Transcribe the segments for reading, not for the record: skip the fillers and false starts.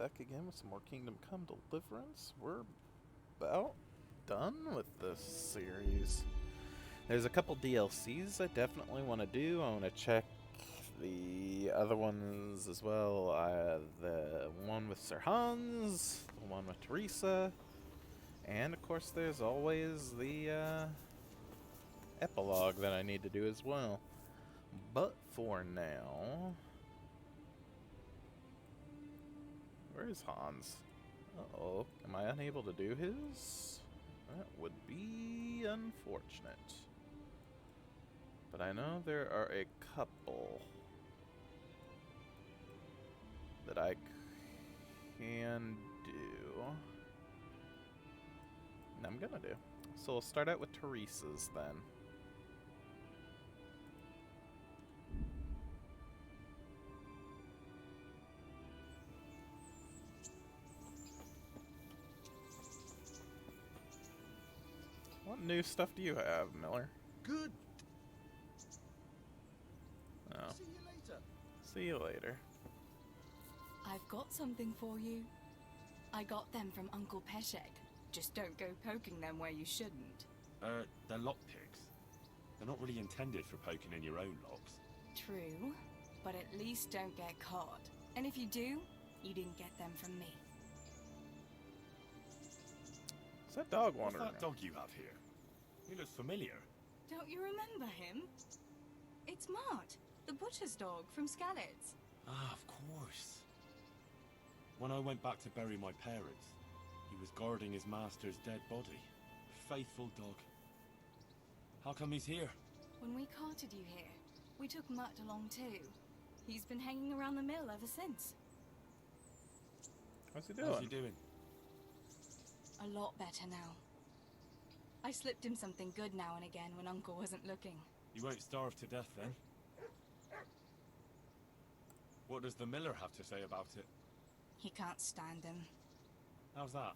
back again with some more Kingdom Come Deliverance. We're about done with this series. There's a couple DLCs I definitely want to do. I want to check the other ones as well. The one with Sir Hans, the one with Teresa, and of course there's always the epilogue that I need to do as well. But for now... Where is Hans? Uh-oh. Am I unable to do his? That would be unfortunate. But I know there are a couple that I can do. And I'm gonna do. So we'll start out with Teresa's then. What new stuff do you have, Miller? Good. Oh. See you later. See you later. I've got something for you. I got them from Uncle Peshek. Just don't go poking them where you shouldn't. They're lockpicks. They're not really intended for poking in your own locks. True, but at least don't get caught. And if you do, you didn't get them from me. Is that dog What's wandering? that dog you have here? He looks familiar. Don't you remember him? It's Mart, the butcher's dog from Skalitz. Ah, of course. When I went back to bury my parents, he was guarding his master's dead body. A faithful dog. How come he's here? When we carted you here, we took Mutt along too. He's been hanging around the mill ever since. What's he doing? How's he doing? A lot better now. I slipped him something good now and again when Uncle wasn't looking. You won't starve to death then? What does the miller have to say about it? He can't stand him. How's that?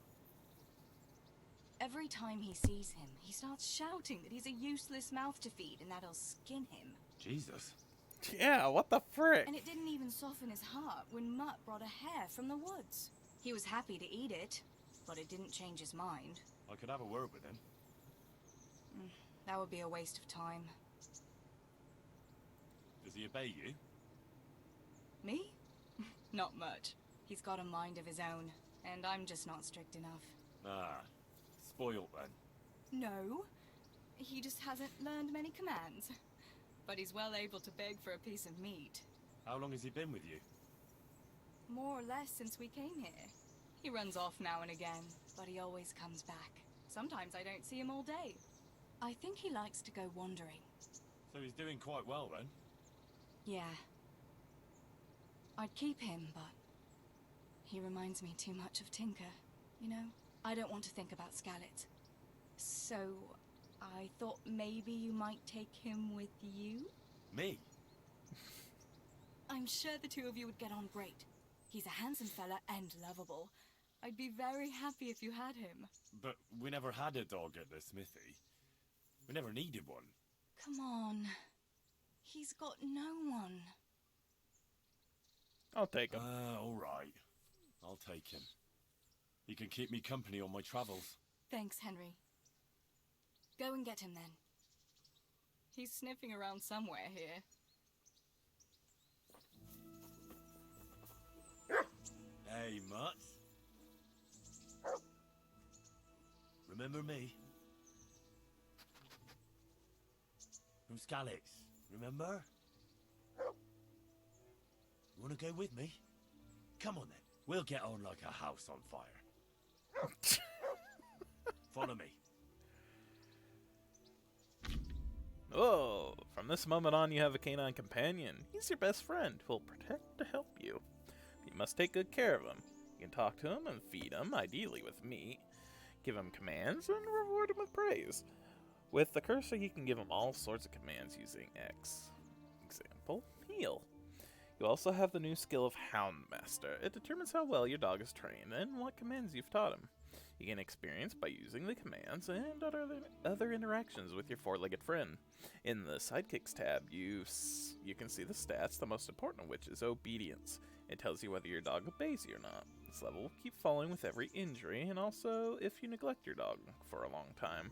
Every time he sees him, he starts shouting that he's a useless mouth to feed and that he'll skin him. Jesus. Yeah, what the frick? And it didn't even soften his heart when Mutt brought a hare from the woods. He was happy to eat it, but it didn't change his mind. I could have a word with him. That would be a waste of time. Does he obey you? Me? Not much. He's got a mind of his own, and I'm just not strict enough. Ah, spoilt then. No, he just hasn't learned many commands. But he's well able to beg for a piece of meat. How long has he been with you? More or less since we came here. He runs off now and again, but he always comes back. Sometimes I don't see him all day. I think he likes to go wandering. So he's doing quite well then? Yeah. I'd keep him, but he reminds me too much of Tinker, you know? I don't want to think about Skalitz. So I thought maybe you might take him with you? Me? I'm sure the two of you would get on great. He's a handsome fella and lovable. I'd be very happy if you had him. But we never had a dog at the smithy. We never needed one. Come on. He's got no one. I'll take him. All right. I'll take him. He can keep me company on my travels. Thanks, Henry. Go and get him then. He's sniffing around somewhere here. Hey, Mutt. Remember me? From Skalitz, remember? You wanna go with me? Come on then. We'll get on like a house on fire. Follow me. Oh, from this moment on you have a canine companion. He's your best friend who'll protect to help you. You must take good care of him. You can talk to him and feed him, ideally with meat. Give him commands and reward him with praise. With the cursor you can give him all sorts of commands using X. Example, heal. You also have the new skill of Houndmaster. It determines how well your dog is trained and what commands you've taught him. You gain experience by using the commands and other interactions with your four-legged friend. In the Sidekicks tab, you can see the stats, the most important of which is obedience. It tells you whether your dog obeys you or not. This level will keep falling with every injury, and also if you neglect your dog for a long time.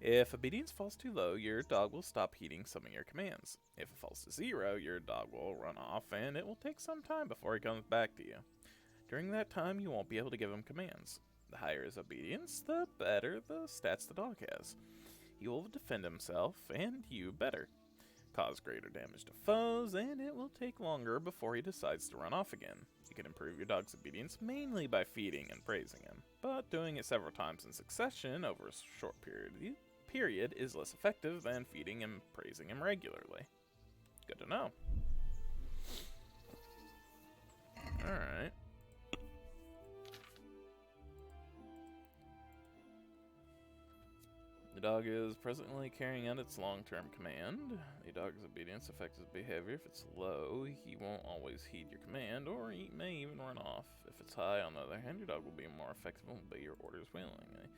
If obedience falls too low, your dog will stop heeding some of your commands. If it falls to 0, your dog will run off, and it will take some time before he comes back to you. During that time, you won't be able to give him commands. The higher his obedience, the better the stats the dog has. He will defend himself, and you better. Cause greater damage to foes, and it will take longer before he decides to run off again. You can improve your dog's obedience mainly by feeding and praising him, but doing it several times in succession over a short period is less effective than feeding and praising him regularly. Good to know. Alright. The dog is presently carrying out its long-term command. The dog's obedience affects his behavior. If it's low, he won't always heed your command, or he may even run off. If it's high, on the other hand, your dog will be more effective and obey your orders willingly.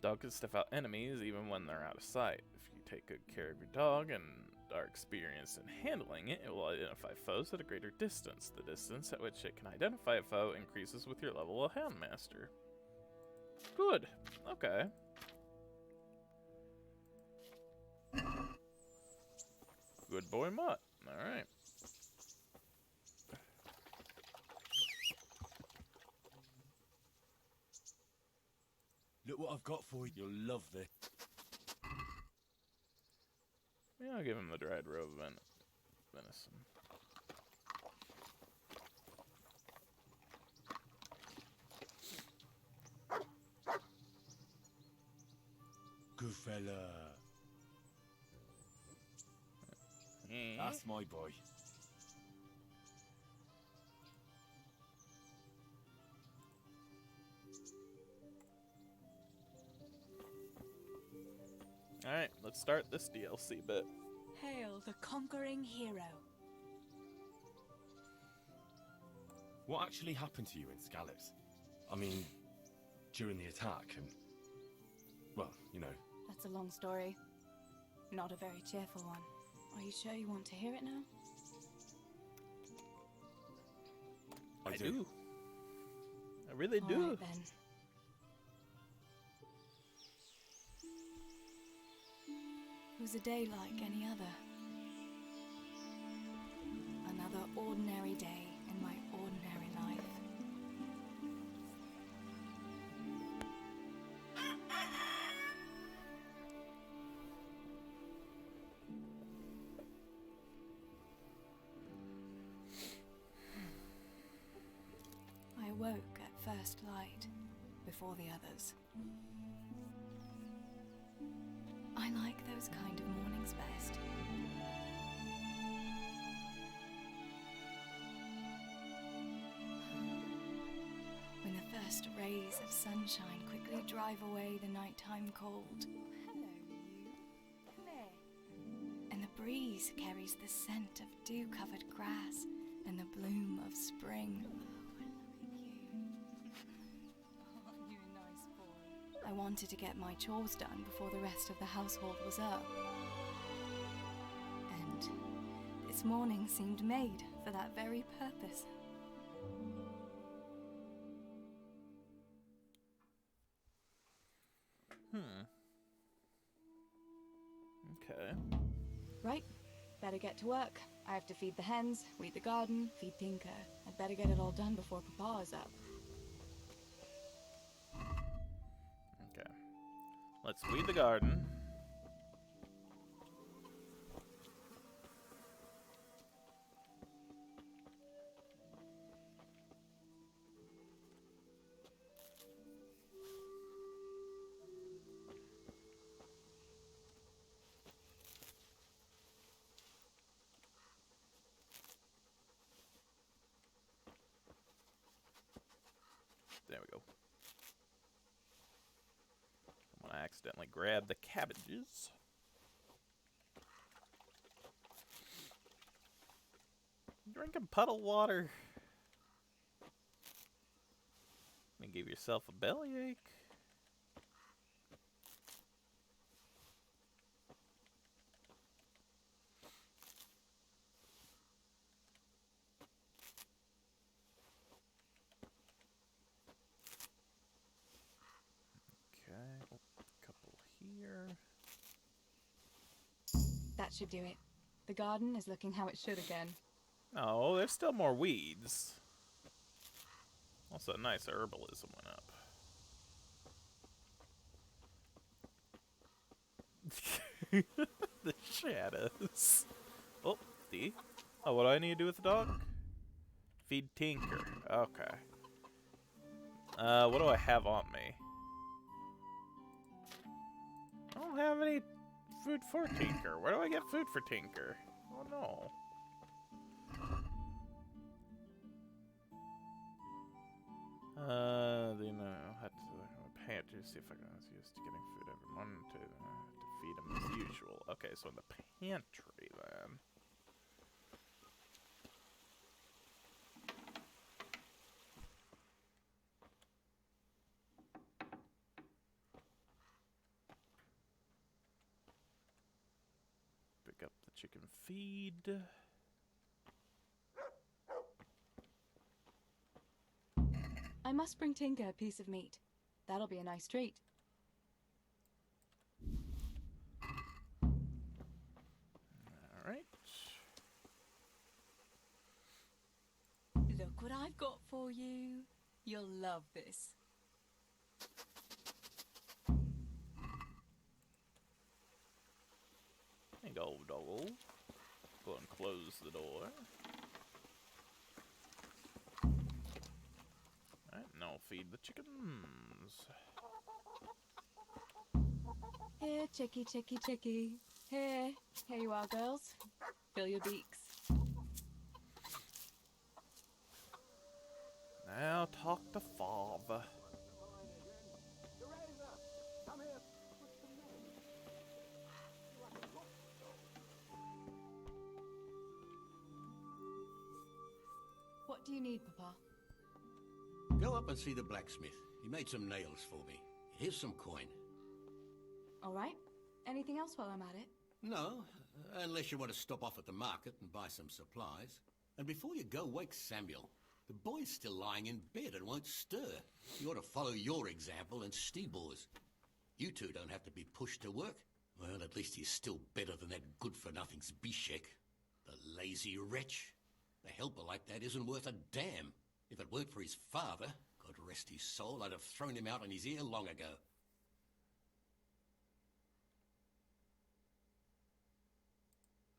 Dog can sniff out enemies even when they're out of sight. If you take good care of your dog and are experienced in handling it, it will identify foes at a greater distance. The distance at which it can identify a foe increases with your level of Houndmaster. Good. Okay. Good boy Mutt. Alright. Look what I've got for you. You'll love this. Yeah, I'll give him the dried roe venison. Good fella. That's my boy. Alright, let's start this DLC bit. Hail the conquering hero. What actually happened to you in Scallops? I mean, during the attack and... well, you know. That's a long story. Not a very cheerful one. Are you sure you want to hear it now? I do. I really do. All right, then. It was a day like any other. Another ordinary day in my ordinary life. I woke at first light, before the others. I like those kind of mornings best. When the first rays of sunshine quickly drive away the nighttime cold. Hello, you. Come here. And the breeze carries the scent of dew-covered grass and the bloom of spring. I wanted to get my chores done before the rest of the household was up. And this morning seemed made for that very purpose. Okay. Right, better get to work. I have to feed the hens, weed the garden, feed Tinker. I'd better get it all done before Papa is up. Okay. Let's weed the garden. There we go. I'm gonna accidentally grab the cabbages. Drinking puddle water. Let me And give yourself a bellyache. Okay, a couple here. That should do it. The garden is looking how it should again. Oh, there's still more weeds. Also, nice herbalism went up. The shadows. Oh, D. Oh, what do I need to do with the dog? Feed Tinker. Okay. What do I have on me? I don't have any food for Tinker. Where do I get food for Tinker? Oh no. You know, I had to pay it to see if I can used to getting food every morning to feed him as usual. Okay, so in the pantry then. Pick up the chicken feed. I must bring Tinker a piece of meat. That'll be a nice treat. Alright. Look what I've got for you. You'll love this. Hey, go, doggo. Go and close the door. Alright, now feed the chickens. Here, chickie, chickie, chickie. Here you are, girls. Fill your beaks. Now talk to father. What do you need, Papa? Go up and see the blacksmith. He made some nails for me. Here's some coin. All right. Anything else while I'm at it? No, unless you want to stop off at the market and buy some supplies. And before you go, wake Samuel. The boy's still lying in bed and won't stir. You ought to follow your example and Steebor's. You two don't have to be pushed to work. Well, at least he's still better than that good-for-nothing Zbyszek. The lazy wretch. A helper like that isn't worth a damn. If it weren't for his father, God rest his soul, I'd have thrown him out on his ear long ago.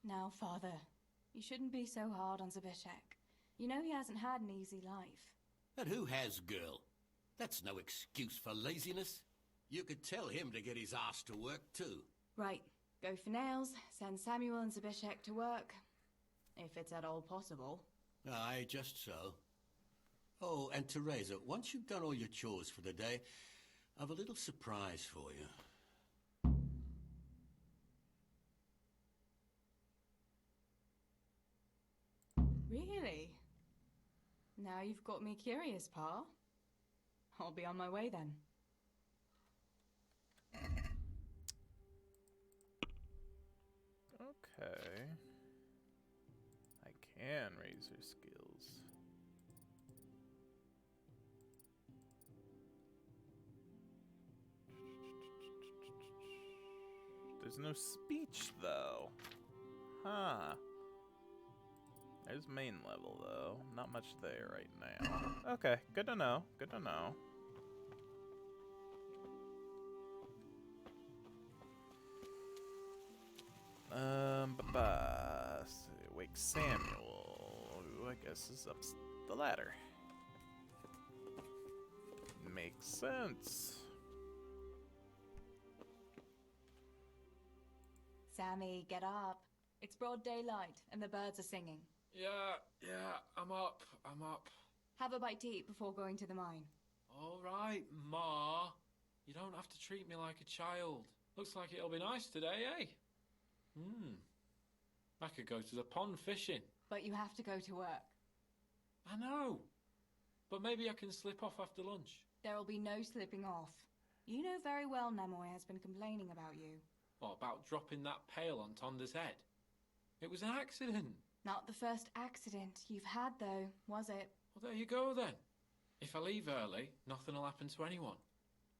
Now, Father, you shouldn't be so hard on Zbyszek. You know he hasn't had an easy life. And who has, girl? That's no excuse for laziness. You could tell him to get his ass to work, too. Right. Go for nails, send Samuel and Zbyszek to work. If it's at all possible. Aye, just so. Oh, and Teresa, once you've done all your chores for the day, I've a little surprise for you. Really? Now you've got me curious, Pa. I'll be on my way then. Okay. I can raise her skills. There's no speech, though. Huh. There's main level, though. Not much there right now. Okay, good to know. Good to know. Wake Samuel. Who I guess is up the ladder. Makes sense. Sammy, get up. It's broad daylight and the birds are singing. Yeah, I'm up. Have a bite to eat before going to the mine. All right, Ma. You don't have to treat me like a child. Looks like it'll be nice today, eh? I could go to the pond fishing. But you have to go to work. I know. But maybe I can slip off after lunch. There'll be no slipping off. You know very well Nemoy has been complaining about you. What about dropping that pail on Tonda's head? It was an accident. Not the first accident you've had, though, was it? Well, there you go then. If I leave early, nothing will happen to anyone.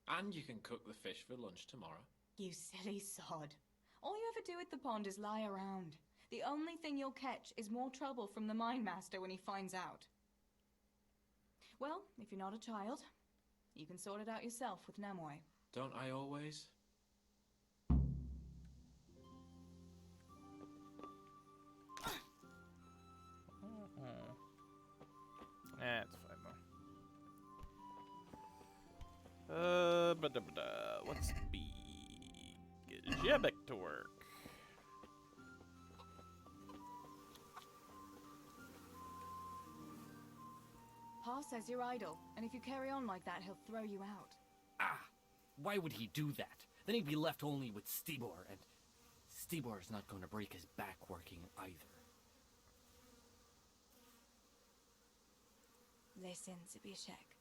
And you can cook the fish for lunch tomorrow. You silly sod. All you ever do at the pond is lie around. The only thing you'll catch is more trouble from the mine master when he finds out. Well, if you're not a child, you can sort it out yourself with Nemoy. Don't I always? That's fine though. Let's be get back to work. Pa says you're idle, and if you carry on like that, he'll throw you out. Ah! Why would he do that? Then he'd be left only with Stibor, and Stibor's not going to break his back working either. Listen, Zbyszek.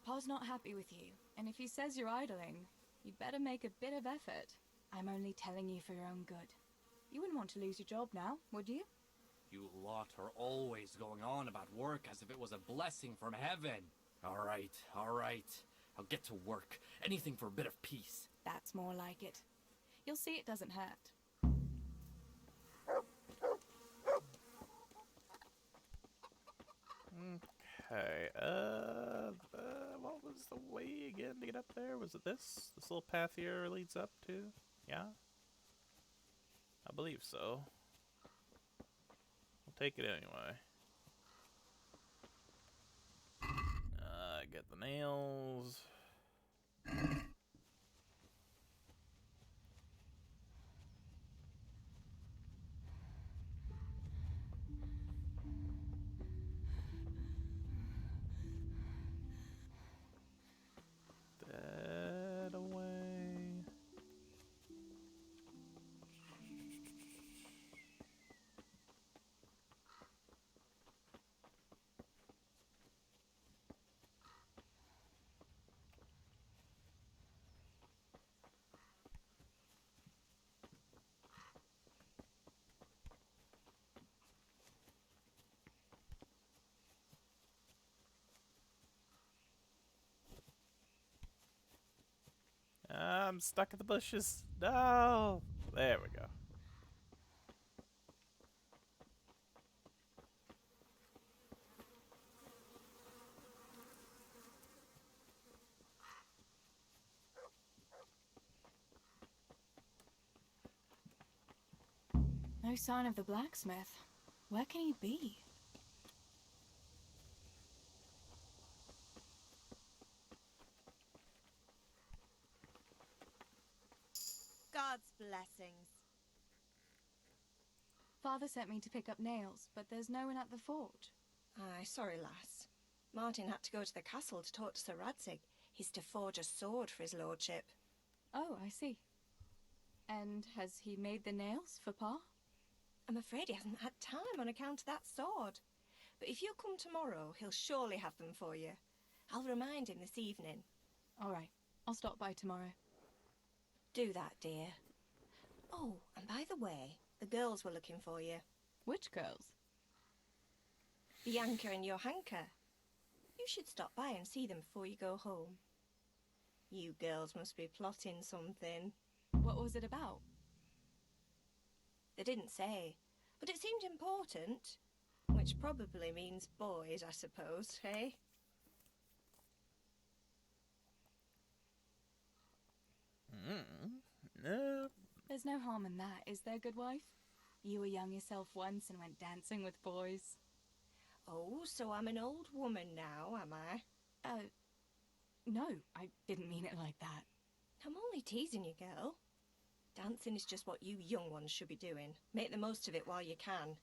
Pa's not happy with you, and if he says you're idling, you'd better make a bit of effort. I'm only telling you for your own good. You wouldn't want to lose your job now, would you? You lot are always going on about work as if it was a blessing from heaven. All right. I'll get to work. Anything for a bit of peace. That's more like it. You'll see it doesn't hurt. Okay, what was the way again to get up there? Was it this? This little path here leads up to? Yeah? I believe so. We'll take it anyway. Get the nails. That away. I'm stuck in the bushes. No! There we go. No sign of the blacksmith. Where can he be? God's blessings. Father sent me to pick up nails, but there's no one at the forge. Aye, sorry, lass. Martin had to go to the castle to talk to Sir Radzig. He's to forge a sword for his lordship. Oh, I see. And has he made the nails for Pa? I'm afraid he hasn't had time on account of that sword. But if you'll come tomorrow, he'll surely have them for you. I'll remind him this evening. All right, I'll stop by tomorrow. Do that, dear. Oh, and by the way, the girls were looking for you. Which girls? The Yanker and Johanka. You should stop by and see them before you go home. You girls must be plotting something. What was it about? They didn't say, but it seemed important. Which probably means boys, I suppose, eh? No. There's no harm in that, is there, good wife? You were young yourself once and went dancing with boys. Oh, so I'm an old woman now, am I? No, I didn't mean it like that. I'm only teasing you, girl. Dancing is just what you young ones should be doing. Make the most of it while you can.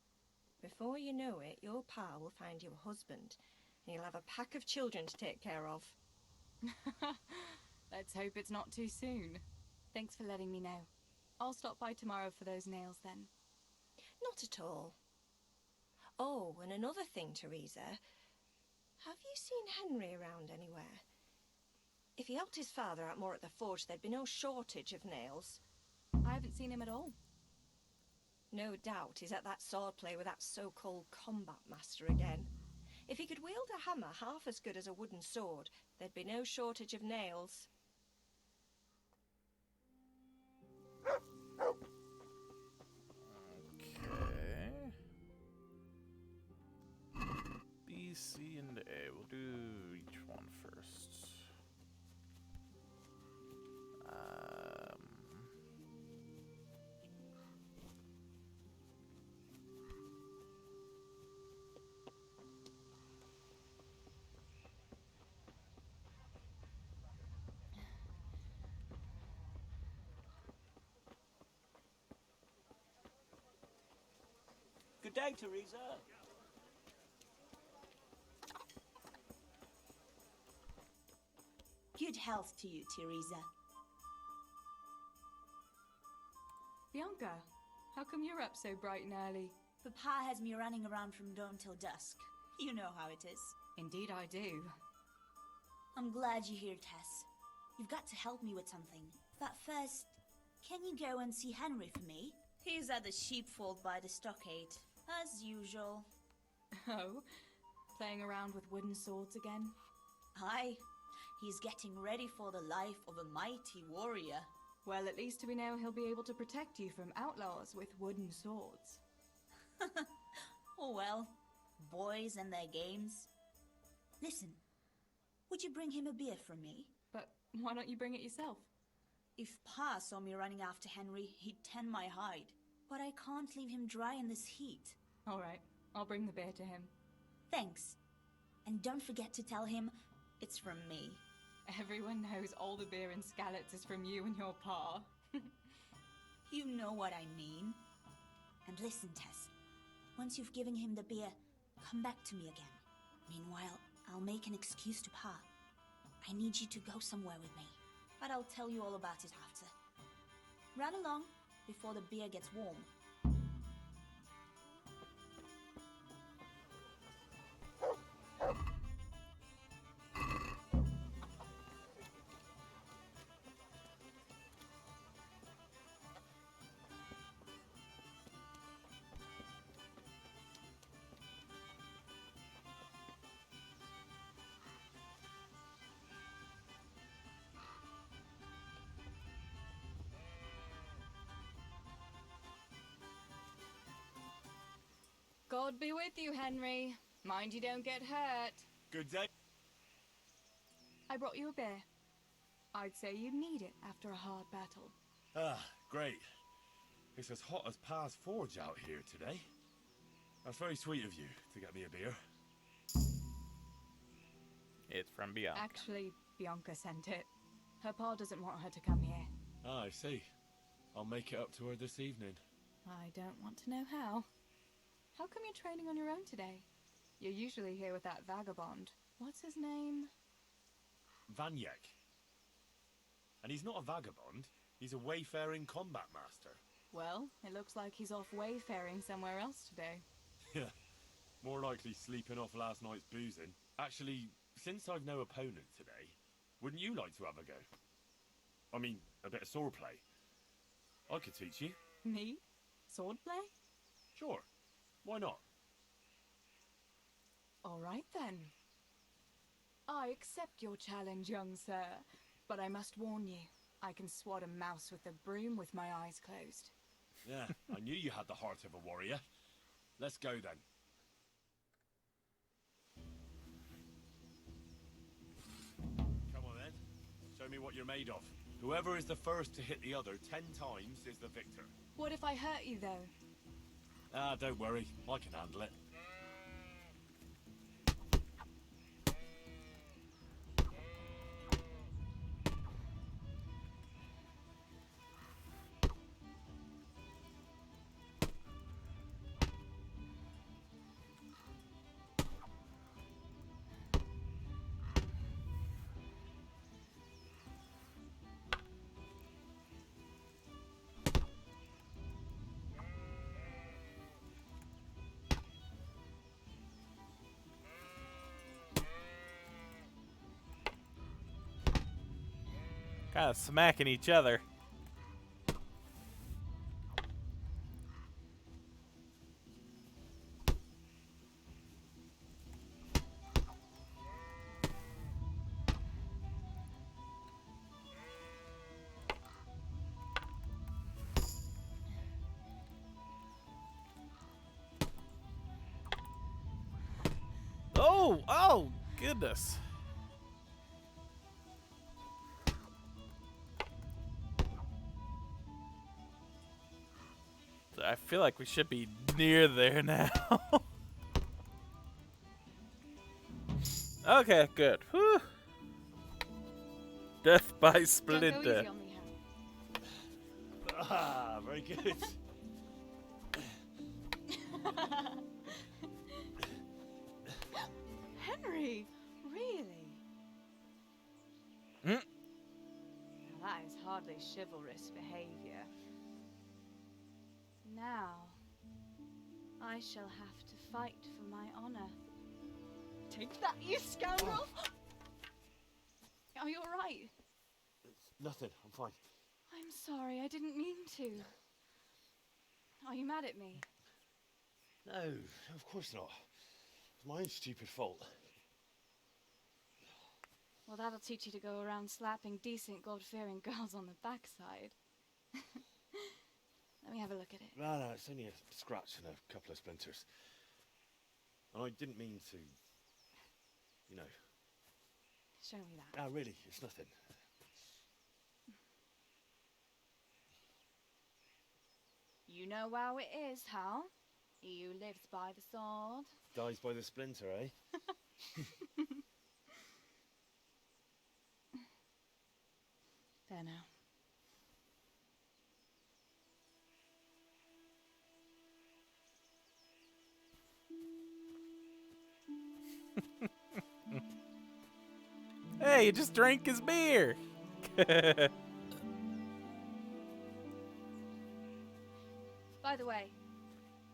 Before you know it, your pa will find you a husband, and you'll have a pack of children to take care of. Let's hope it's not too soon. Thanks for letting me know. I'll stop by tomorrow for those nails then. Not at all. Oh, and another thing, Teresa. Have you seen Henry around anywhere? If he helped his father out more at the forge, there'd be no shortage of nails. I haven't seen him at all. No doubt he's at that swordplay with that so-called combat master again. If he could wield a hammer half as good as a wooden sword, there'd be no shortage of nails. Okay. B, C, and A. We'll do each one first. Good day, Teresa. Good health to you, Teresa. Bianca, how come you're up so bright and early? Papa has me running around from dawn till dusk. You know how it is. Indeed I do. I'm glad you're here, Tess. You've got to help me with something. But first, can you go and see Henry for me? He's at the sheepfold by the stockade, as usual. Oh, playing around with wooden swords again? Aye, he's getting ready for the life of a mighty warrior. Well, at least we know he'll be able to protect you from outlaws with wooden swords. Oh well, boys and their games. Listen, would you bring him a beer from me? But why don't you bring it yourself? If Pa saw me running after Henry, he'd tan my hide. But I can't leave him dry in this heat. All right, I'll bring the beer to him. Thanks. And don't forget to tell him it's from me. Everyone knows all the beer in Skalitz is from you and your pa. You know what I mean. And listen, Tess. Once you've given him the beer, come back to me again. Meanwhile, I'll make an excuse to Pa. I need you to go somewhere with me. But I'll tell you all about it after. Run along before the beer gets warm. God be with you, Henry. Mind you don't get hurt. Good day. I brought you a beer. I'd say you'd need it after a hard battle. Ah, great. It's as hot as Pa's Forge out here today. That's very sweet of you to get me a beer. It's from Bianca. Actually, Bianca sent it. Her pa doesn't want her to come here. Ah, I see. I'll make it up to her this evening. I don't want to know how. How come you're training on your own today? You're usually here with that vagabond. What's his name? Vanyek. And he's not a vagabond. He's a wayfaring combat master. Well, it looks like he's off wayfaring somewhere else today. Yeah, more likely sleeping off last night's boozing. Actually, since I've no opponent today, wouldn't you like to have a go? I mean, a bit of swordplay. I could teach you. Me? Swordplay? Sure. Why not? All right then. I accept your challenge, young sir, but I must warn you, I can swat a mouse with a broom with my eyes closed. Yeah, I knew you had the heart of a warrior. Let's go then. Come on then. Show me what you're made of. Whoever is the first to hit the other 10 times is the victor. What if I hurt you, though? Ah, don't worry. I can handle it. Kind of smacking each other. Oh, oh, goodness. I feel like we should be near there now. Okay, good. Whew. Death by Don't go Splinter. easy on me, Hal. Ah, very good. Henry, really? Hmm? Now that is hardly chivalrous behavior. Now, I shall have to fight for my honor. Take that, you scoundrel! Are you alright? Nothing, I'm fine. I'm sorry, I didn't mean to. Are you mad at me? No, of course not. It's my own stupid fault. Well, that'll teach you to go around slapping decent, God-fearing girls on the backside. Let me have a look at it. No, it's only a scratch and a couple of splinters. And I didn't mean to, you know. Show me that. No, really, it's nothing. You know how it is, Hal. He who lives by the sword Dies by the splinter, eh? There now. Hey, you just drank his beer. By the way,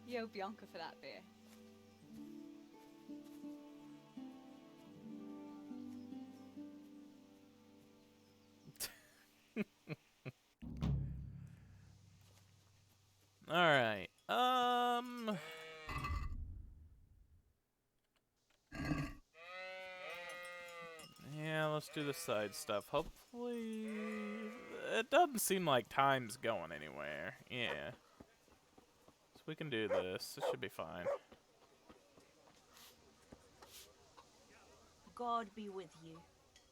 you owe Bianca for that beer. All right. Yeah, let's do the side stuff. Hopefully, it doesn't seem like time's going anywhere. Yeah. So we can do this. It should be fine. God be with you.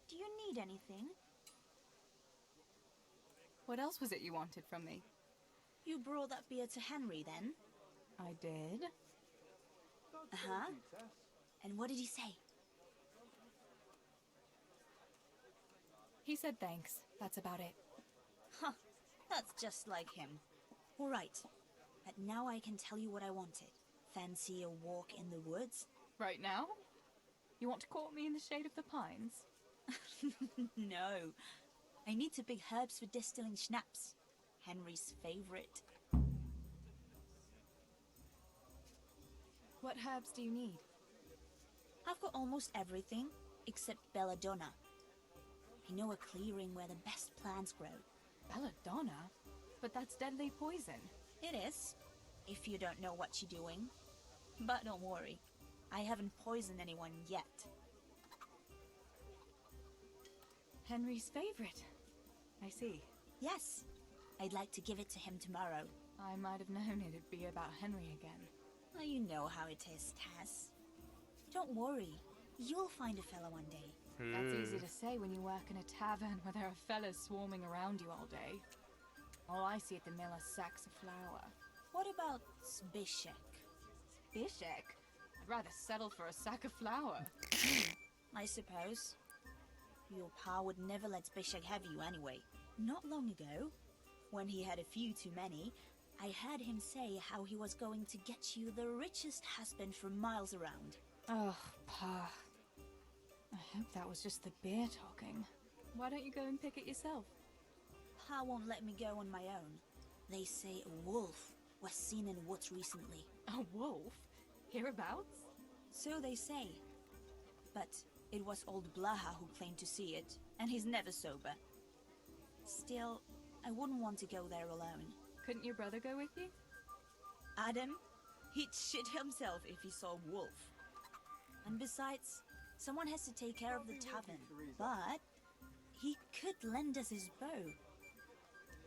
Do you need anything? What else was it you wanted from me? You brought that beer to Henry then? I did. Uh-huh. And what did he say? He said thanks. That's about it. Huh. That's just like him. All right. But now I can tell you what I wanted. Fancy a walk in the woods? Right now? You want to court me in the shade of the pines? No. I need to pick herbs for distilling schnapps. Henry's favorite. What herbs do you need? I've got almost everything except belladonna. I know a clearing where the best plants grow. Belladonna? But that's deadly poison. It is, if you don't know what you're doing. But don't worry, I haven't poisoned anyone yet. Henry's favorite. I see. Yes, I'd like to give it to him tomorrow. I might have known it'd be about Henry again. Well, you know how it is, Tess. Don't worry, you'll find a fella one day. That's easy to say when you work in a tavern where there are fellas swarming around you all day. All I see at the mill are sacks of flour. What about Zbyszek? Bishek? I'd rather settle for a sack of flour. I suppose. Your pa would never let Zbyszek have you anyway. Not long ago, when he had a few too many, I heard him say how he was going to get you the richest husband for miles around. Oh, Pa. I hope that was just the beer talking. Why don't you go and pick it yourself? Pa won't let me go on my own. They say a wolf was seen in the woods recently. A wolf? Hereabouts? So they say. But it was old Blaha who claimed to see it, and he's never sober. Still, I wouldn't want to go there alone. Couldn't your brother go with you? Adam, he'd shit himself if he saw a wolf. And besides, someone has to take care of the tavern. But he could lend us his bow.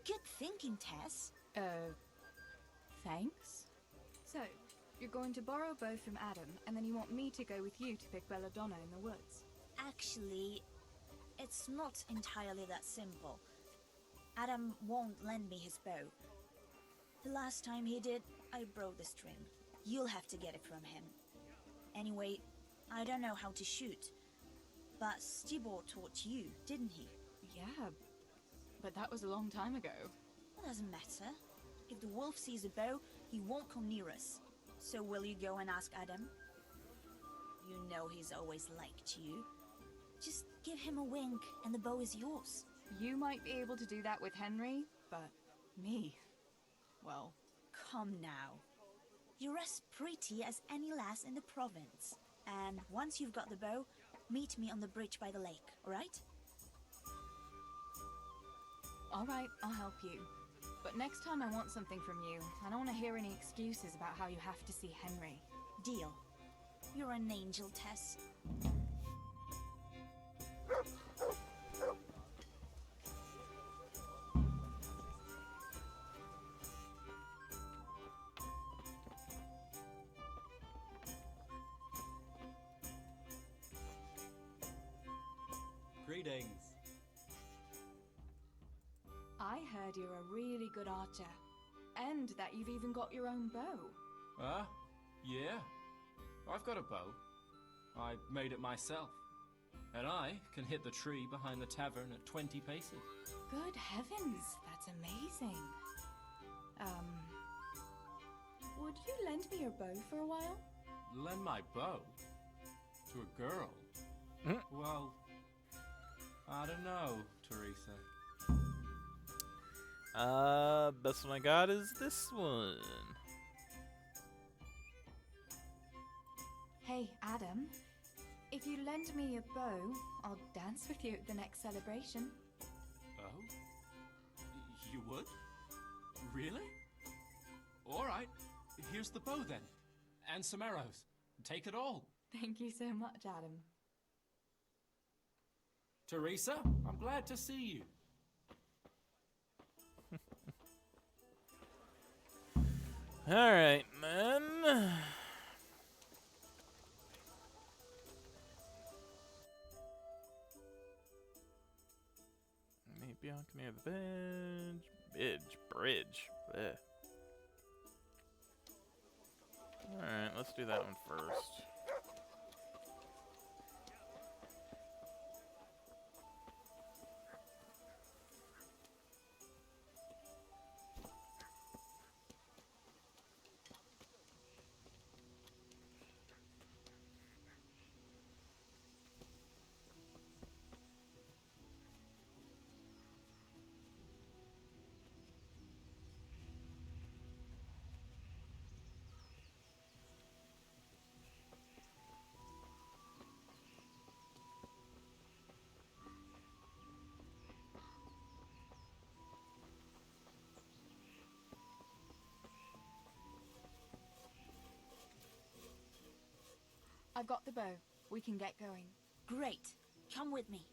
Good thinking, Tess. Thanks? So, you're going to borrow a bow from Adam, and then you want me to go with you to pick belladonna in the woods? Actually, it's not entirely that simple. Adam won't lend me his bow. The last time he did, I broke the string. You'll have to get it from him. Anyway, I don't know how to shoot. But Stibor taught you, didn't he? Yeah, but that was a long time ago. It doesn't matter. If the wolf sees a bow, he won't come near us. So will you go and ask Adam? You know he's always liked you. Just give him a wink and the bow is yours. You might be able to do that with Henry, but me, well... Come now. You're as pretty as any lass in the province. And once you've got the bow, meet me on the bridge by the lake, alright? Alright, I'll help you. But next time I want something from you. I don't want to hear any excuses about how you have to see Henry. Deal. You're an angel, Tess. Greetings. I heard you're a really good archer. And that you've even got your own bow. Yeah. I've got a bow. I made it myself. And I can hit the tree behind the tavern at 20 paces. Good heavens, that's amazing. Would you lend me your bow for a while? Lend my bow? To a girl? Well, I don't know, Teresa. Best one I got is this one. Hey, Adam. If you lend me a bow, I'll dance with you at the next celebration. Oh? You would? Really? Alright, here's the bow then. And some arrows. Take it all. Thank you so much, Adam. Teresa, I'm glad to see you. Alright, man. Meet Bianca near the bridge. Blech. Alright, let's do that one first. I've got the bow. We can get going. Great. Come with me.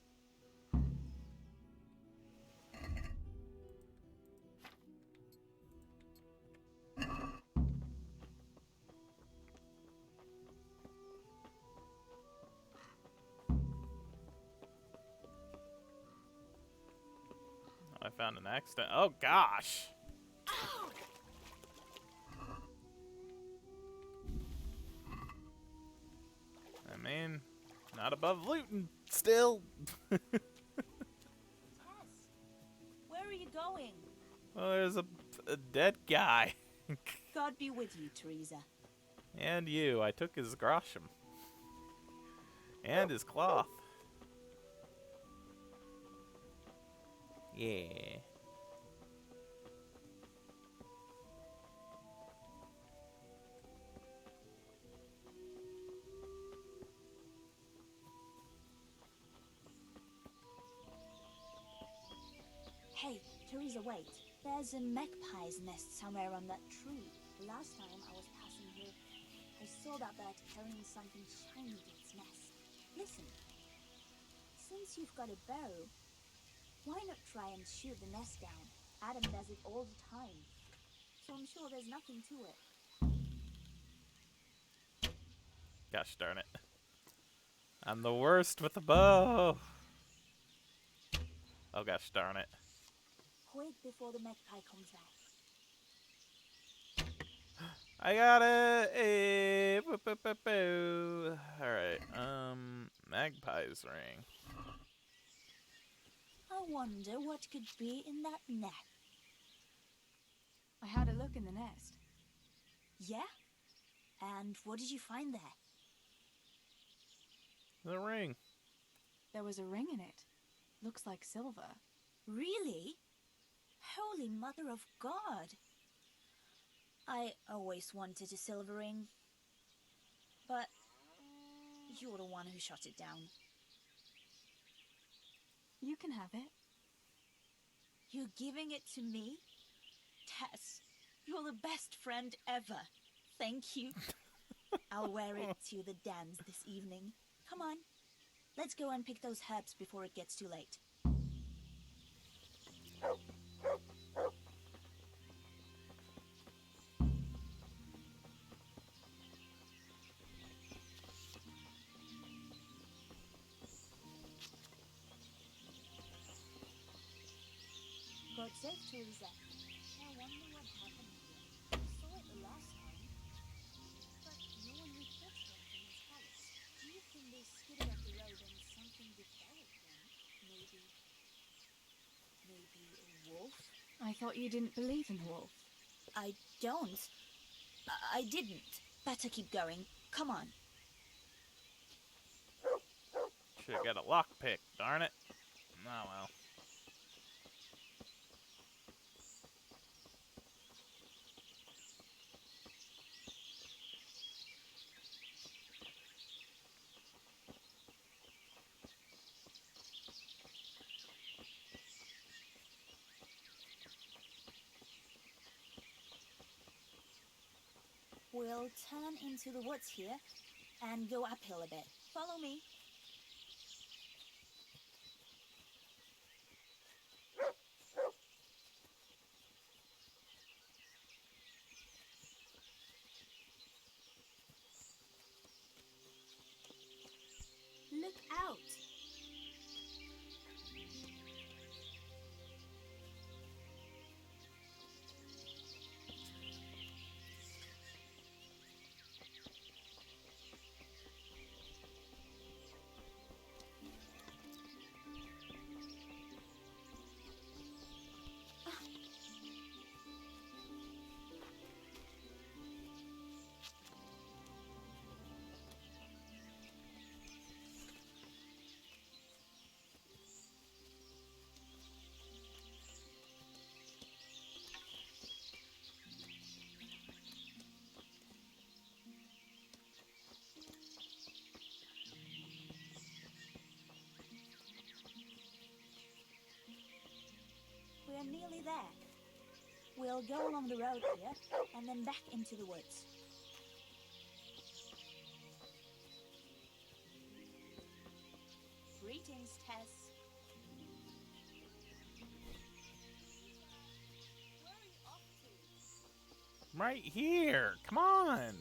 I found an accident. Oh gosh. I mean, not above looting still. Where are you going? Well, there's a dead guy. God be with you, Teresa. And you. I took his grosham. And his cloth. Yeah. wait. There's a magpie's nest somewhere on that tree. Last time I was passing here, I saw that bird carrying something shiny to its nest. Listen, since you've got a bow, why not try and shoot the nest down? Adam does it all the time, so I'm sure there's nothing to it. Gosh darn it. I'm the worst with the bow. Oh gosh darn it. Quick before the magpie comes back. I got it! Hey, boo, boo, boo, boo. Alright, magpie's ring. I wonder what could be in that net. I had a look in the nest. Yeah? And what did you find there? The ring. There was a ring in it. Looks like silver. Really? Holy Mother of God! I always wanted a silver ring. But you're the one who shot it down. You can have it. You're giving it to me? Tess, you're the best friend ever. Thank you. I'll wear it to the dance this evening. Come on. Let's go and pick those herbs before it gets too late. God save Teresa. I wonder what happened here. I saw it the last time, but no one reported anything in Palace. Do you think they skidded up the road and something developed them? Maybe a wolf? I thought you didn't believe in wolf. I don't. I didn't. Better keep going. Come on. Should've got a lockpick, darn it. Oh well. We'll turn into the woods here and go uphill a bit. Follow me. Look out! We're nearly there. We'll go along the road here and then back into the woods. Greetings, Tess. Where are you off to? I'm right here. Come on.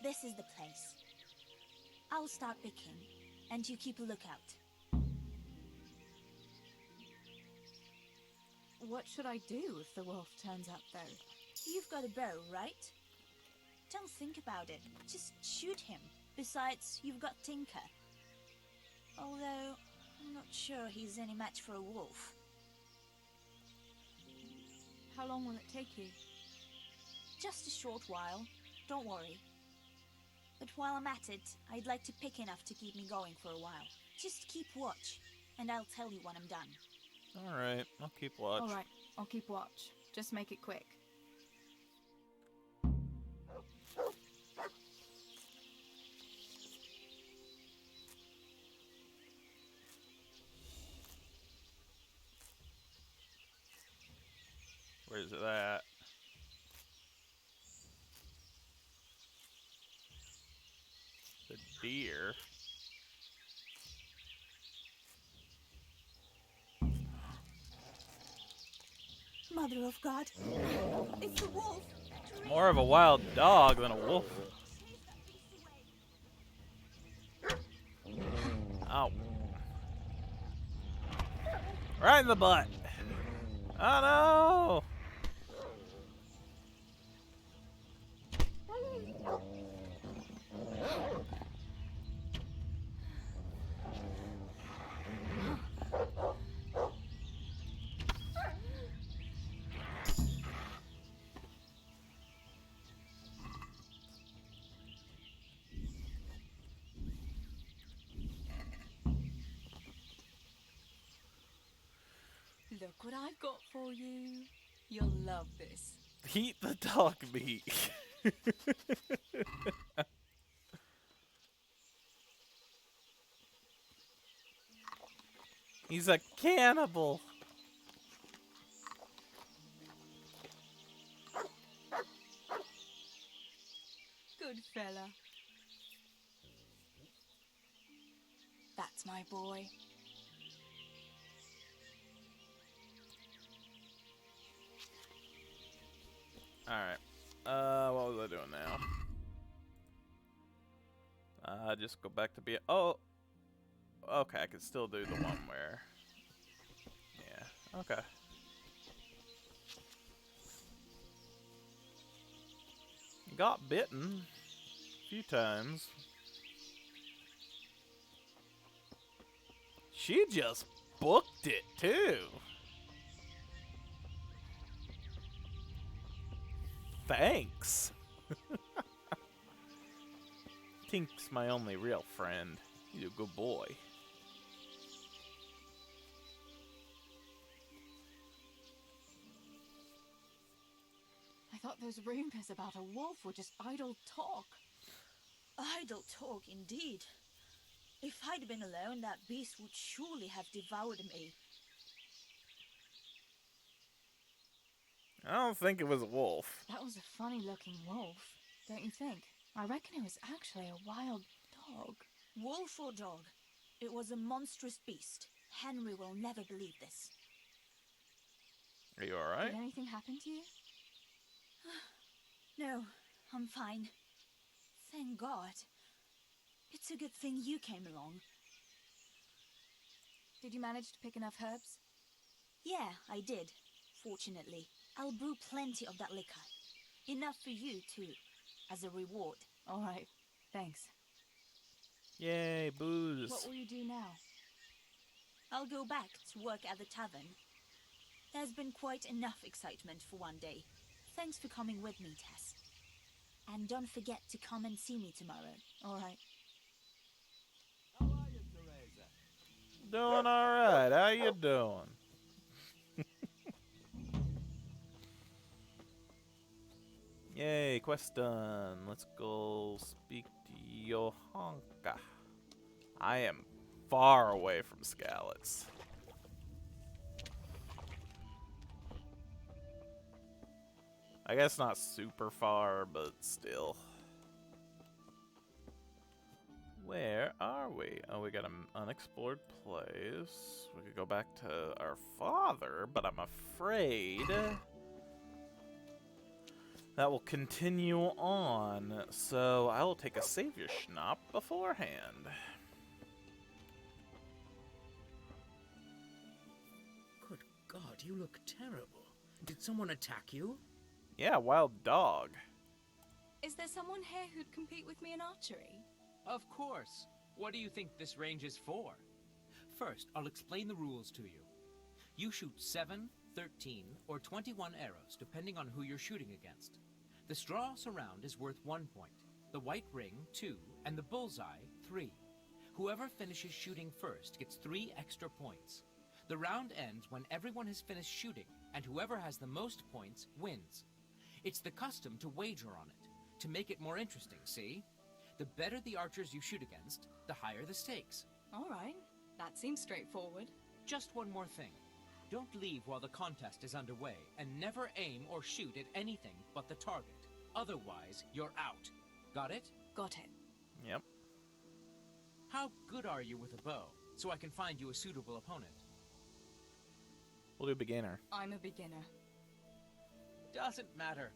This is the place. I'll start picking, and you keep a lookout. What should I do if the wolf turns up, though? You've got a bow, right? Don't think about it. Just shoot him. Besides, you've got Tinker. Although, I'm not sure he's any match for a wolf. How long will it take you? Just a short while. Don't worry. But while I'm at it, I'd like to pick enough to keep me going for a while. Just keep watch, and I'll tell you when I'm done. Alright, I'll keep watch. Alright, I'll keep watch. Just make it quick. is that? The deer. Mother of God. It's a wolf. More of a wild dog than a wolf. Ow. Right in the butt. Oh no! Look what I've got for you. You'll love this. Eat the dog meat. He's a cannibal. Good fella. That's my boy. Alright. What was I doing now? Just go back to be. Oh! Okay, I can still do the one where. Yeah, okay. Got bitten a few times. She just booked it too. Thanks. Tink's my only real friend. He's a good boy. I thought those rumors about a wolf were just idle talk. Idle talk, indeed. If I'd been alone, that beast would surely have devoured me. I don't think it was a wolf. That was a funny looking wolf, don't you think? I reckon it was actually a wild dog. Wolf or dog, it was a monstrous beast. Henry will never believe this. Are you alright? Did anything happen to you? No, I'm fine. Thank God. It's a good thing you came along. Did you manage to pick enough herbs? Yeah, I did. Fortunately, I'll brew plenty of that liquor. Enough for you, too, as a reward. All right, thanks. Yay, booze. What will you do now? I'll go back to work at the tavern. There's been quite enough excitement for one day. Thanks for coming with me, Tess. And don't forget to come and see me tomorrow. All right. How are you, Teresa? Doing alright. How you doing? Yay, quest done. Let's go speak to Johanka. I am far away from Skalitz. I guess not super far, but still. Where are we? Oh, we got an unexplored place. We could go back to our father, but I'm afraid that will continue on. So I will take a savior schnapp beforehand. Good God, you look terrible. Did someone attack you? Yeah, wild dog. Is there someone here who'd compete with me in archery? Of course. What do you think this range is for? First, I'll explain the rules to you. You shoot 7, 13, or 21 arrows, depending on who you're shooting against. The straw surround is worth 1 point, the white ring 2, and the bullseye 3. Whoever finishes shooting first gets 3 extra points. The round ends when everyone has finished shooting, and whoever has the most points wins. It's the custom to wager on it, to make it more interesting, see? The better the archers you shoot against, the higher the stakes. All right. That seems straightforward. Just one more thing. Don't leave while the contest is underway, and never aim or shoot at anything but the target. Otherwise, you're out. Got it? Got it. Yep. How good are you with a bow, so I can find you a suitable opponent? We'll do beginner. I'm a beginner. Doesn't matter.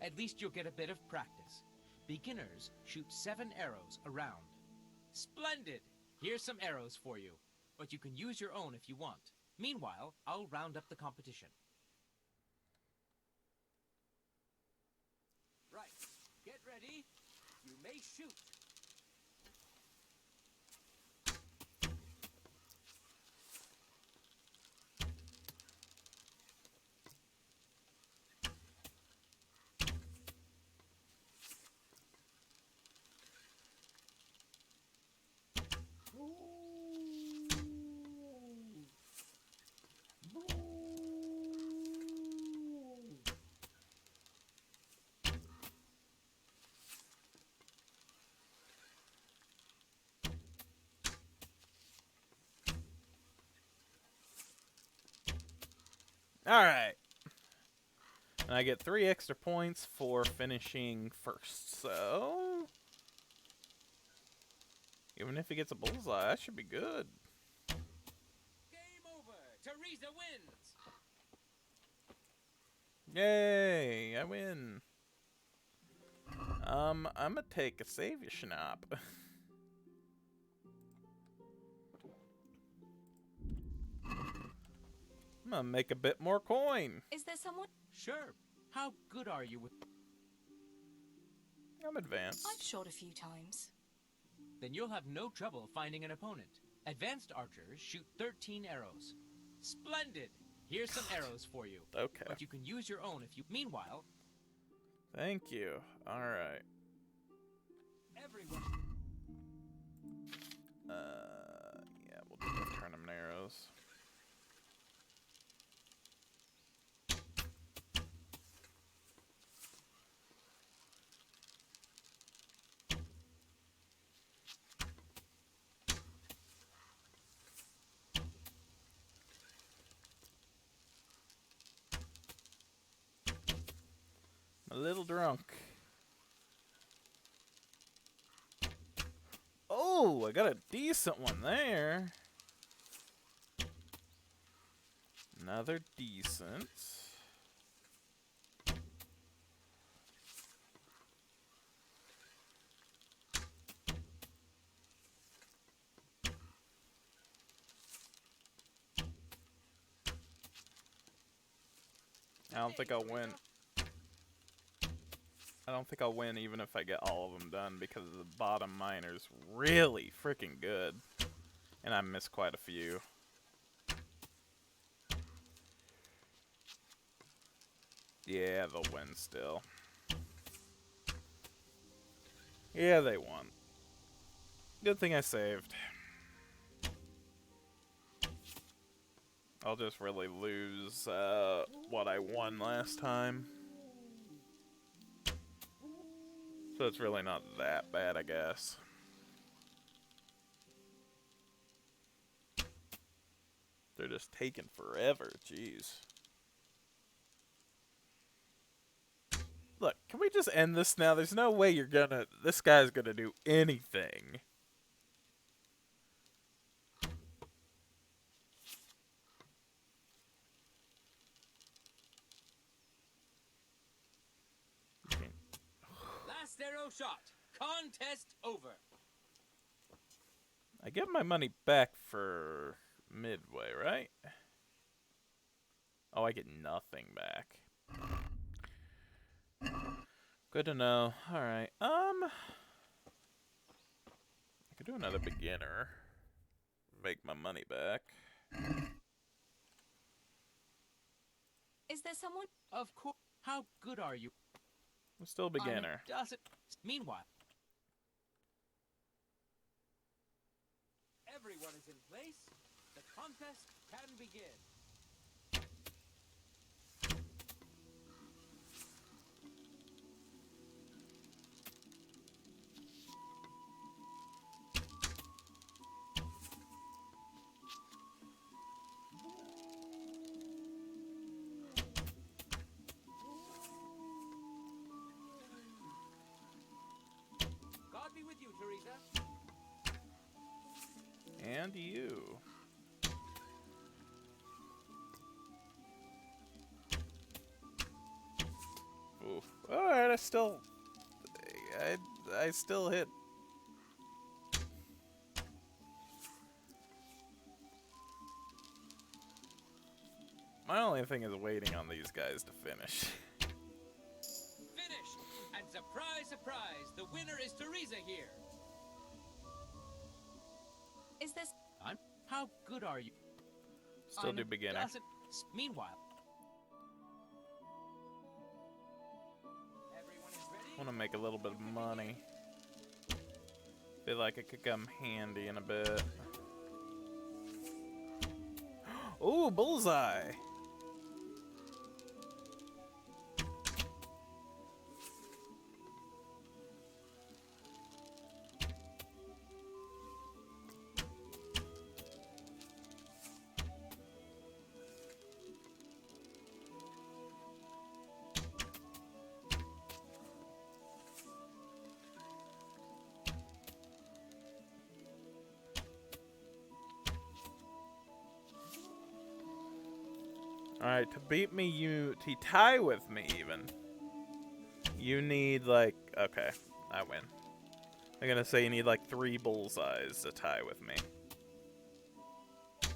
At least you'll get a bit of practice. Beginners shoot 7 arrows around. Splendid! Here's some arrows for you, but you can use your own if you want. Meanwhile, I'll round up the competition. Right. Get ready. You may shoot. Alright. And I get 3 extra points for finishing first, so... Even if he gets a bullseye, that should be good. Game over. Teresa wins. Yay! I win. I'm gonna take a Savior Schnapp. I'm gonna make a bit more coin. Is there someone? Sure. How good are you with... I'm advanced. I've shot a few times. Then you'll have no trouble finding an opponent. Advanced archers shoot 13 arrows. Splendid! Here's some arrows for you. Okay. But you can use your own if you... Meanwhile... Thank you. Alright. Everyone. Yeah, we'll do the tournament arrows. A little drunk. Oh, I got a decent one there. Another decent. I don't think I'll win. I don't think I'll win even if I get all of them done because the bottom miner's really freaking good. And I missed quite a few. Yeah, they'll win still. Yeah, they won. Good thing I saved. I'll just really lose what I won last time. So it's really not that bad, I guess. They're just taking forever, jeez. Look, can we just end this now? There's no way this guy's gonna do anything. Last arrow shot. Contest over. I get my money back for midway, right? Oh, I get nothing back. Good to know. Alright, I could do another beginner. Make my money back. Is there someone? Of course. How good are you? I'm still a beginner. Does it? Meanwhile... Everyone is in place. The contest can begin. And you. Oof. Alright, I still hit. My only thing is waiting on these guys to finish. Finished! And surprise, surprise, the winner is Teresa here. Is this... How good are you? Still do beginner. Meanwhile... Want to make a little bit of money. Feel like it could come handy in a bit. Ooh, bullseye! Alright, to beat me, to tie with me even, you need like, okay, I win. I'm gonna say you need like 3 bullseyes to tie with me. Time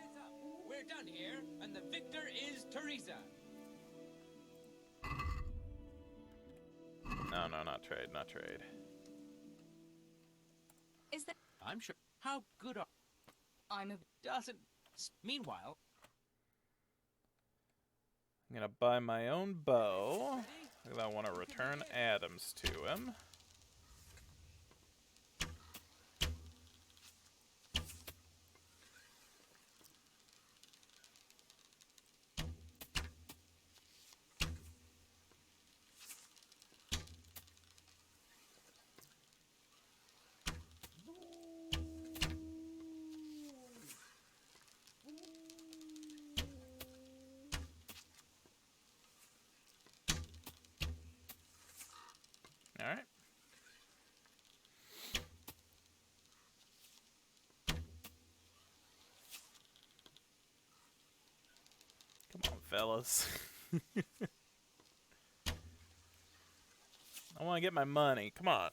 is up. We're done here, and the victor is Teresa. No, not trade, not trade. Is that... I'm sure. How good are... I'm a... Doesn't... Meanwhile... I'm gonna buy my own bow, because I want to return Adams to him. Alright. Come on, fellas. I want to get my money. Come on.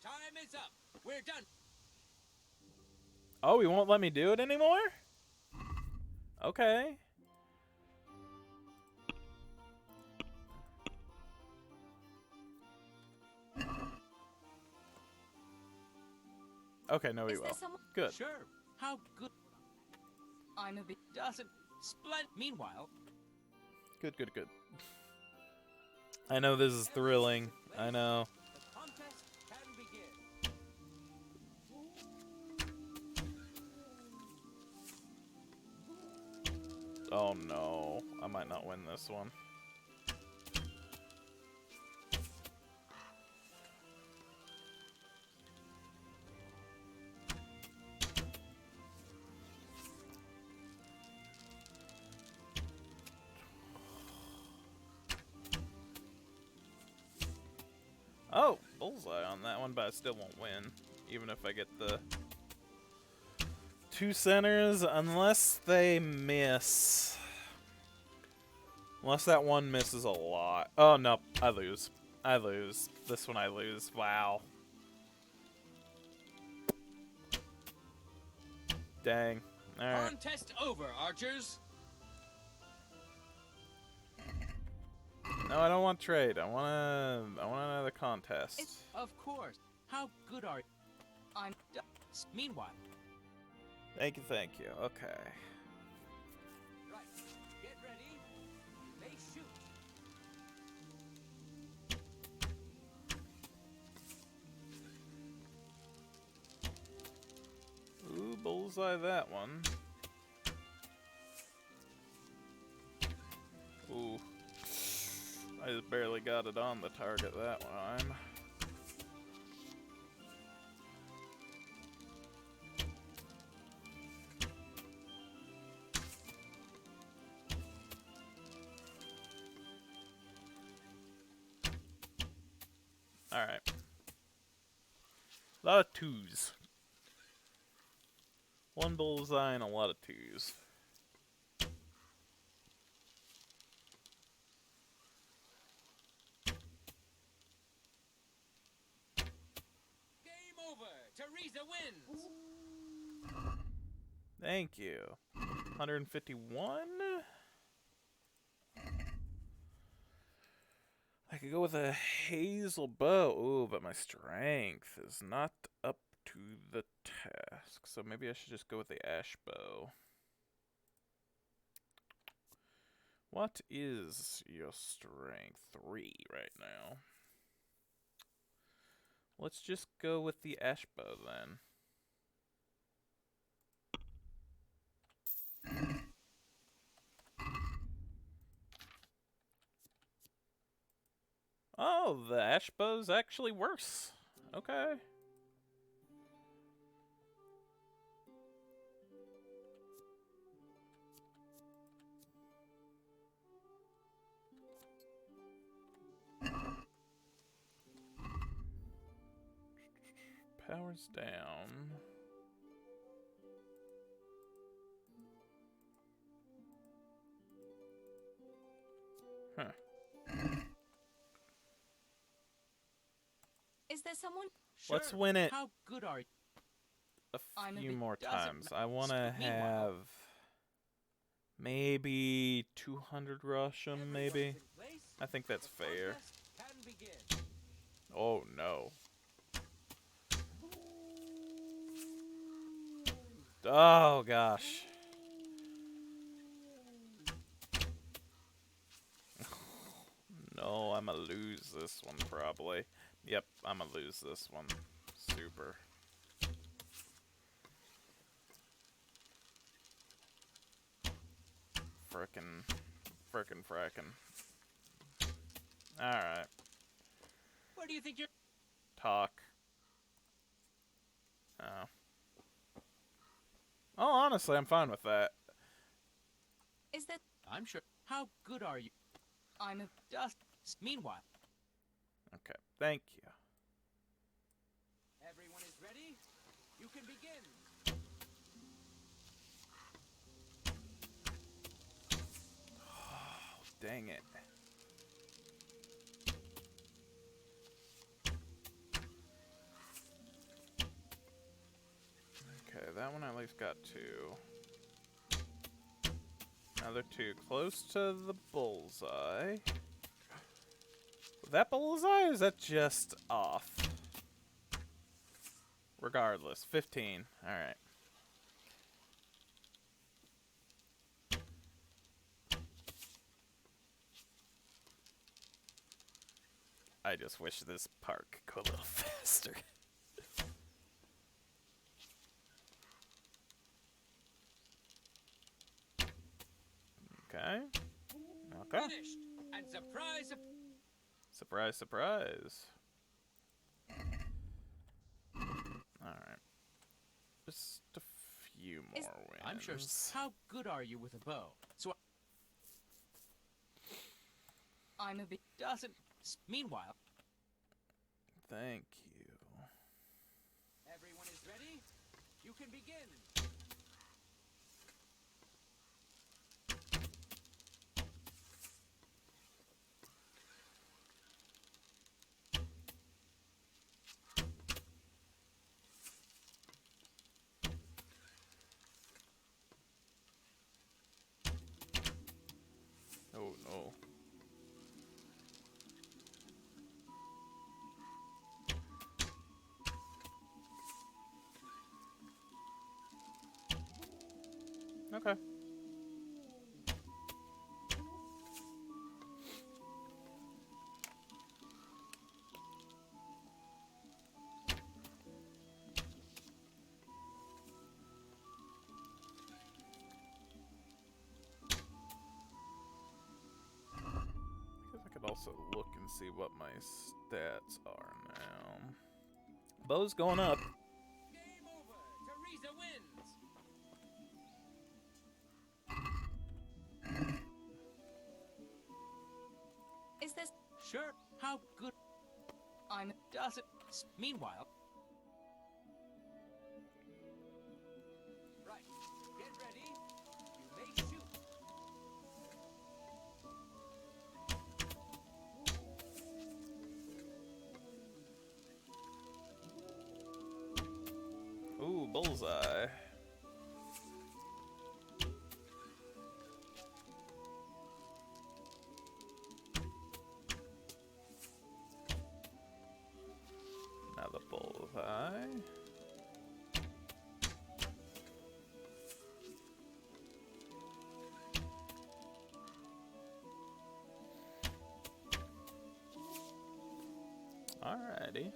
Time is up. We're done. Oh, he won't let me do it anymore? Okay. Okay, no, he Is there will. someone... Good. Sure. How good... I'm a bit... Doesn't... Splendid. Meanwhile... Good. I know this is thrilling. I know. The contest can begin. Oh no. I might not win this one. Oh, bullseye on that one, but I still won't win, even if I get the 2 centers, unless they miss. Unless that one misses a lot. Oh, no, I lose. I lose. This one I lose. Wow. Dang. Alright. Contest over, archers. No, I don't want trade. I want another contest. Of course. How good are you? I'm... Meanwhile... Thank you. Okay. Right. Get ready. They shoot. Ooh, bullseye that one. Ooh. I just barely got it on the target that time. A lot of twos. One bullseye and a lot of twos. Game over. Teresa wins. Thank you. 151? I could go with a hazel bow. Ooh, but my strength is not up to the task. So maybe I should just go with the ash bow. What is your strength? 3 right now. Let's just go with the ash bow then. Oh, the ash bow's actually worse. Okay. Power's down. Huh. Is there someone? Let's win it How good are you? a few bit- more doesn't times. I want to Meanwhile- have maybe 200 Russian, maybe. I think that's fair. Oh no. Oh gosh. No, I'm gonna lose this one probably. Yep, I'm gonna lose this one. Super. Frickin'. Alright. Where do you think you're? Talk. Oh. Oh, honestly, I'm fine with that. Is there? I'm sure. How good are you? I'm a. Just. Meanwhile. Okay, thank you. Everyone is ready. You can begin. Oh, dang it. Okay, that one at least got 2. Another 2 close to the bullseye. That bullseye, or is that just off? Regardless, 15. Alright. I just wish this part could go a little faster. Okay. Okay. Finished. And surprise. Surprise, surprise. Alright. Just a few more wins. I'm sure. How good are you with a bow? So. I'm a bit. Doesn't. Meanwhile. Thank you. Everyone is ready. You can begin. Oh no. Okay. I guess I could also look and see what my stats are now. Bow's going up. Game over. Teresa wins. Is this? Sure. How good? I'm. Doesn't. Meanwhile. bullseye. Now the bullseye. Alrighty.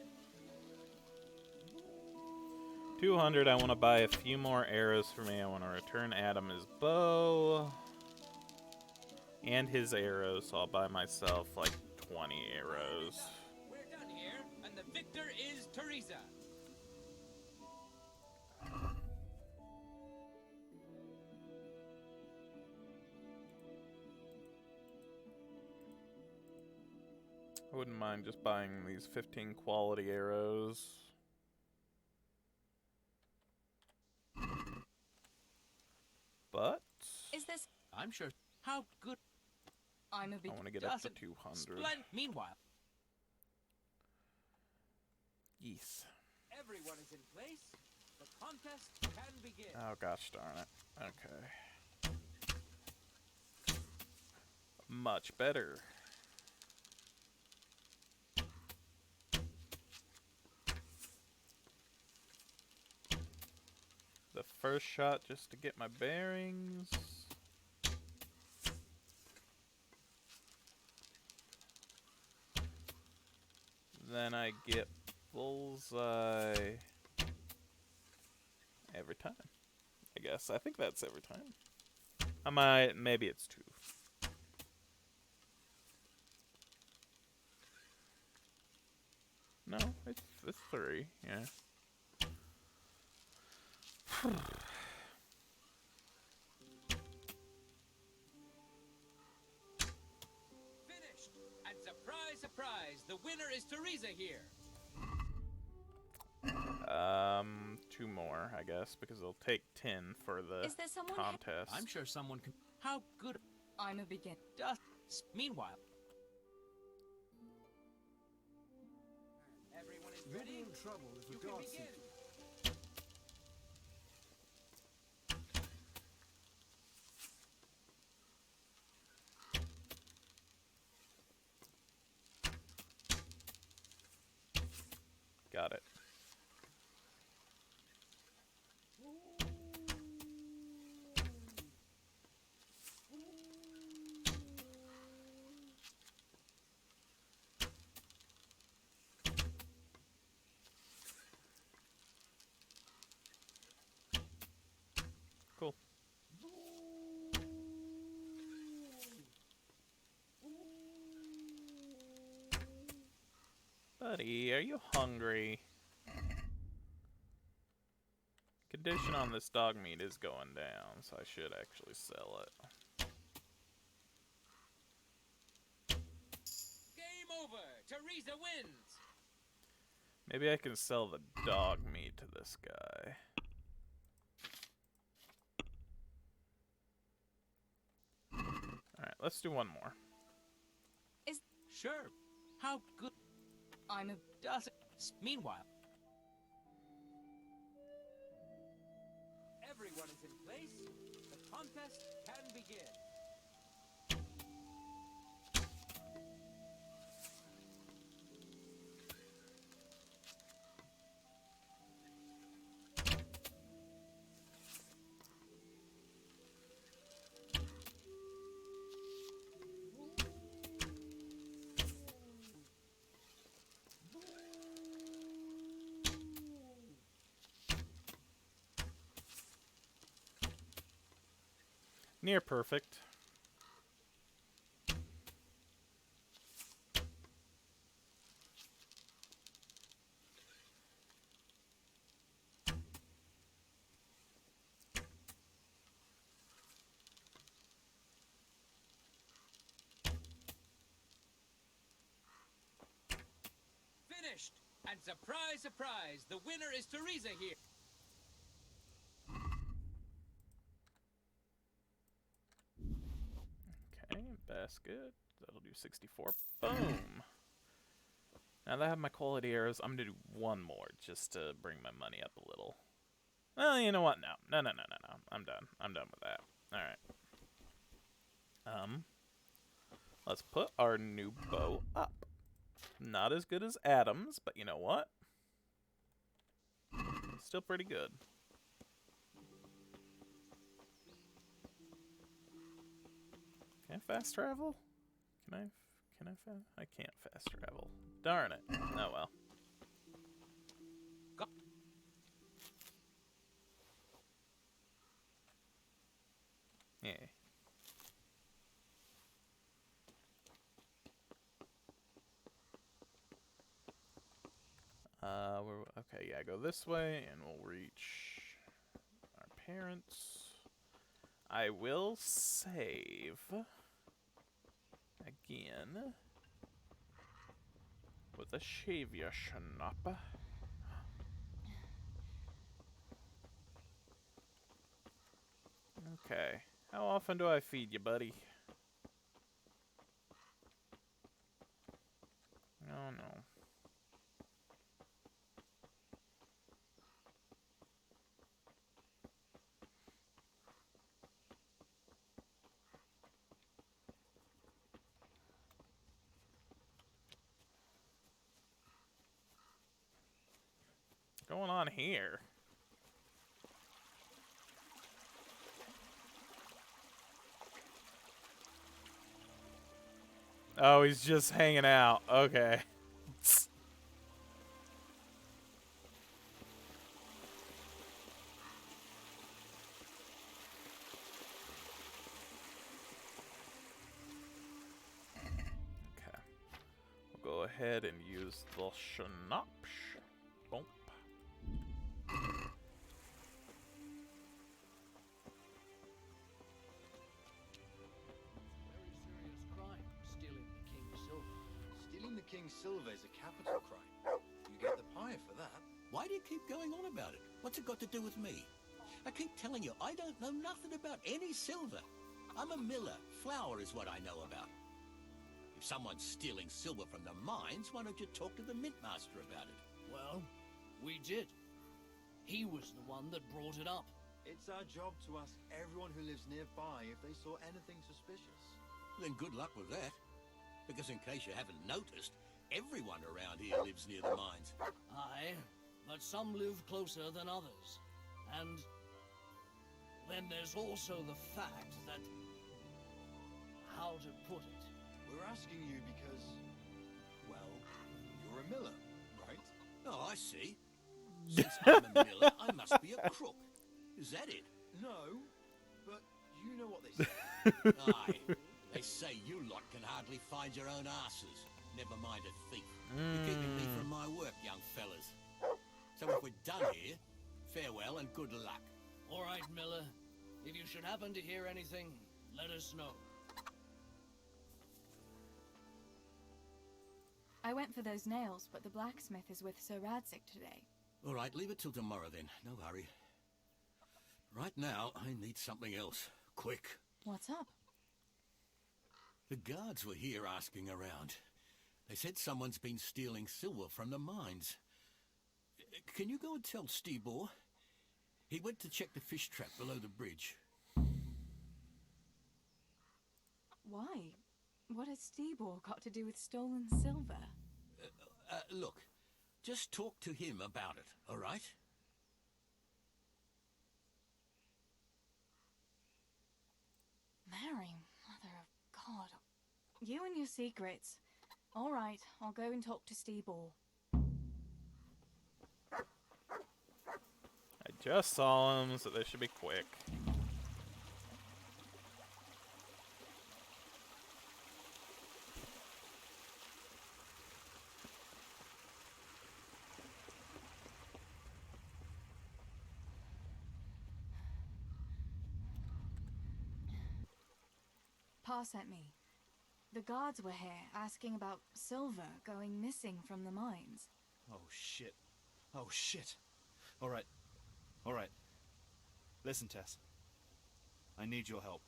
200, I want to buy a few more arrows for me. I want to return Adam his bow and his arrows, so I'll buy myself like 20 arrows. We're done here, and the victor is Teresa. I wouldn't mind just buying these 15 quality arrows. But Is this? I'm sure. How good. I'm a I big. want to get up to 200. Meanwhile, Yes. Everyone is in place. The contest can begin. Oh gosh darn it. Okay. Much better. The first shot just to get my bearings. Then I get bullseye every time. I guess. I think that's every time. Maybe it's 2. No, it's 3, yeah. Finished. And surprise, surprise, the winner is Teresa here. 2 more, I guess, because it'll take 10 for the Is there someone? contest. I'm sure someone can. How good. I'm a beginner. Meanwhile, Everyone is You'll ready. be in trouble if You a can guard begin. sees you. Got it. Cool. Buddy, are you hungry? Condition on this dog meat is going down, so I should actually sell it. Game over. Teresa wins. Maybe I can sell the dog meat to this guy. Alright, let's do one more. sure. How good. I'm a. Does it? Meanwhile, Everyone is in place. The contest can begin. Near perfect. Finished. And surprise, surprise, the winner is Teresa here. Okay, basket. That'll do 64. Boom! Now that I have my quality arrows, I'm gonna do one more just to bring my money up a little. Well, you know what? No. No. I'm done. I'm done with that. Alright. Let's put our new bow up. Not as good as Adam's, but you know what? Still pretty good. Can I fast travel? Can I fast? I can't fast travel. Darn it. Oh well. Yeah. Okay, yeah, go this way, and we'll reach our parents. I will save again with a Savior Schnapp. Okay, how often do I feed you, buddy? Oh no. What's going on here? Oh, he's just hanging out. Okay. Okay. We'll go ahead and use the Schnapps. Bump. Stealing the king's silver is a capital crime. You get the pie for that. Why do you keep going on about it? What's it got to do with me? I keep telling you, I don't know nothing about any silver. I'm a miller. Flour is what I know about. If someone's stealing silver from the mines, why don't you talk to the mintmaster about it? Well, we did. He was the one that brought it up. It's our job to ask everyone who lives nearby if they saw anything suspicious. Then good luck with that. Because in case you haven't noticed, everyone around here lives near the mines. Aye, but some live closer than others. And then there's also the fact that... how to put it? We're asking you because, well, you're a miller, right? Oh, I see. Since I'm a miller, I must be a crook. Is that it? No, but you know what they say. Aye. They say you lot can hardly find your own asses. Never mind a thief. You're keeping me from my work, young fellas. So if we're done here, farewell and good luck. All right, Miller. If you should happen to hear anything, let us know. I went for those nails, but the blacksmith is with Sir Radzik today. All right, leave it till tomorrow then. No hurry. Right now, I need something else. Quick. What's up? The guards were here asking around. They said someone's been stealing silver from the mines. Can you go and tell Stibor? He went to check the fish trap below the bridge. Why? What has Stibor got to do with stolen silver? Look, just talk to him about it, all right? Mary, Mother of God. You and your secrets. All right, I'll go and talk to Stibor. I just saw him, so this should be quick. Pa sent me. The guards were here asking about silver going missing from the mines. Oh, shit. Oh, shit. All right. All right. Listen, Tess. I need your help.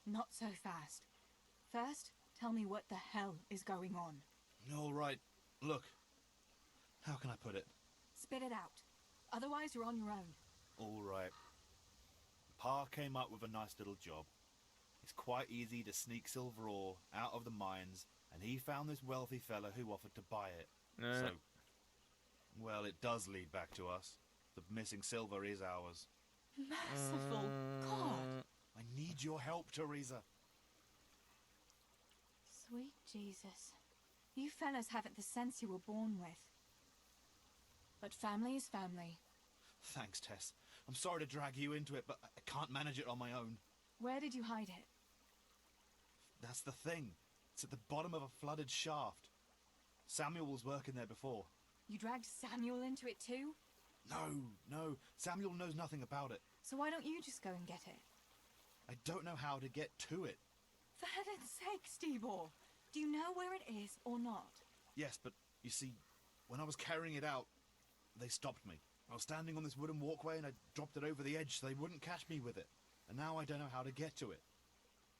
Not so fast. First, tell me what the hell is going on. All right. Look. How can I put it? Spit it out. Otherwise, you're on your own. All right. Pa came up with a nice little job. It's quite easy to sneak silver ore out of the mines, and he found this wealthy fella who offered to buy it. So, well, it does lead back to us. The missing silver is ours. Merciful God! I need your help, Teresa. Sweet Jesus. You fellas haven't the sense you were born with. But family is family. Thanks, Tess. I'm sorry to drag you into it, but I can't manage it on my own. Where did you hide it? That's the thing. It's at the bottom of a flooded shaft. Samuel was working there before. You dragged Samuel into it too? No. Samuel knows nothing about it. So why don't you just go and get it? I don't know how to get to it. For heaven's sake, Stevor! Do you know where it is or not? Yes, but you see, when I was carrying it out, they stopped me. I was standing on this wooden walkway and I dropped it over the edge so they wouldn't catch me with it. And now I don't know how to get to it.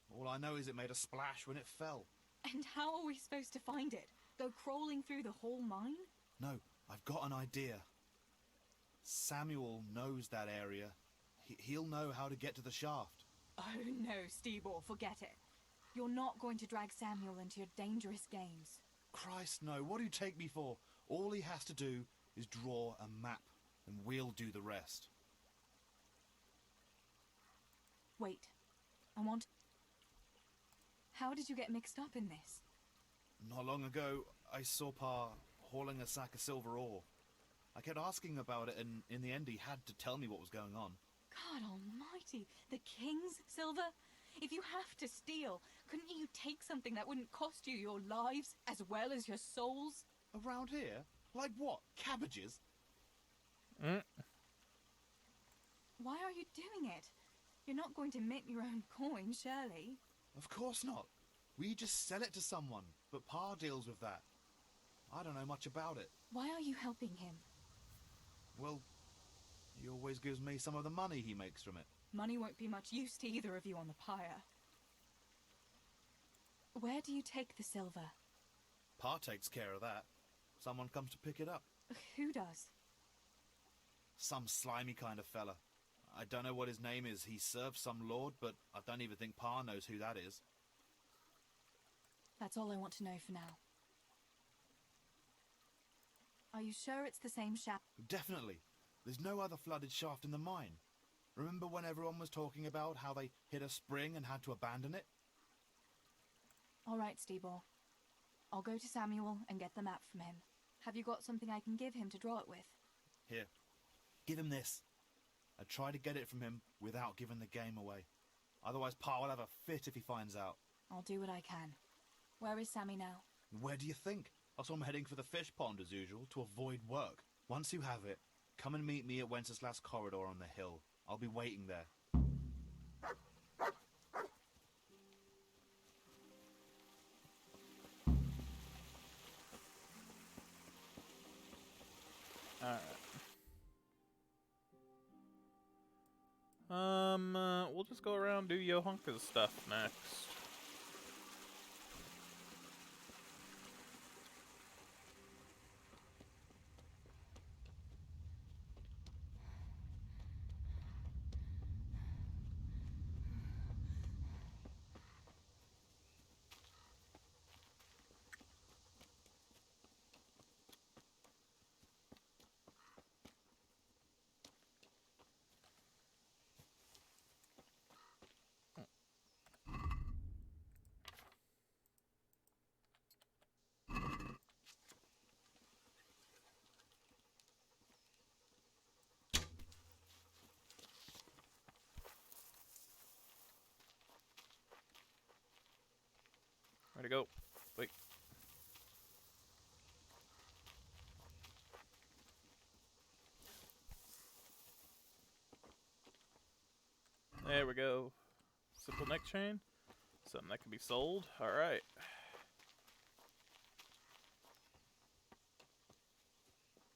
All I know is it made a splash when it fell. And how are we supposed to find it? Go crawling through the whole mine? No, I've got an idea. Samuel knows that area. He'll know how to get to the shaft. Oh no, Stevor, forget it. You're not going to drag Samuel into your dangerous games. Christ, no. What do you take me for? All he has to do is draw a map, and we'll do the rest. Wait. How did you get mixed up in this? Not long ago, I saw Pa hauling a sack of silver ore. I kept asking about it, and in the end he had to tell me what was going on. God almighty, the king's silver? If you have to steal, couldn't you take something that wouldn't cost you your lives as well as your souls? Around here? Like what? Cabbages? Why are you doing it? You're not going to mint your own coin, surely? Of course not. We just sell it to someone, but Pa deals with that. I don't know much about it. Why are you helping him? Well, he always gives me some of the money he makes from it. Money won't be much use to either of you on the pyre. Where do you take the silver? Pa takes care of that. Someone comes to pick it up. Who does? Some slimy kind of fella. I don't know what his name is. He serves some lord, but I don't even think Pa knows who that is. That's all I want to know for now. Are you sure it's the same shaft? Definitely. There's no other flooded shaft in the mine. Remember when everyone was talking about how they hit a spring and had to abandon it? All right, Stevor. I'll go to Samuel and get the map from him. Have you got something I can give him to draw it with? Here. Give him this. I try to get it from him without giving the game away. Otherwise, Pa will have a fit if he finds out. I'll do what I can. Where is Sammy now? Where do you think? I saw him heading for the fish pond as usual to avoid work. Once you have it, come and meet me at Wenceslas Corridor on the hill. I'll be waiting there. Alright. We'll just go around and do Yohunka's stuff next. Where'd it go? Wait. There we go. Simple neck chain. Something that can be sold. Alright.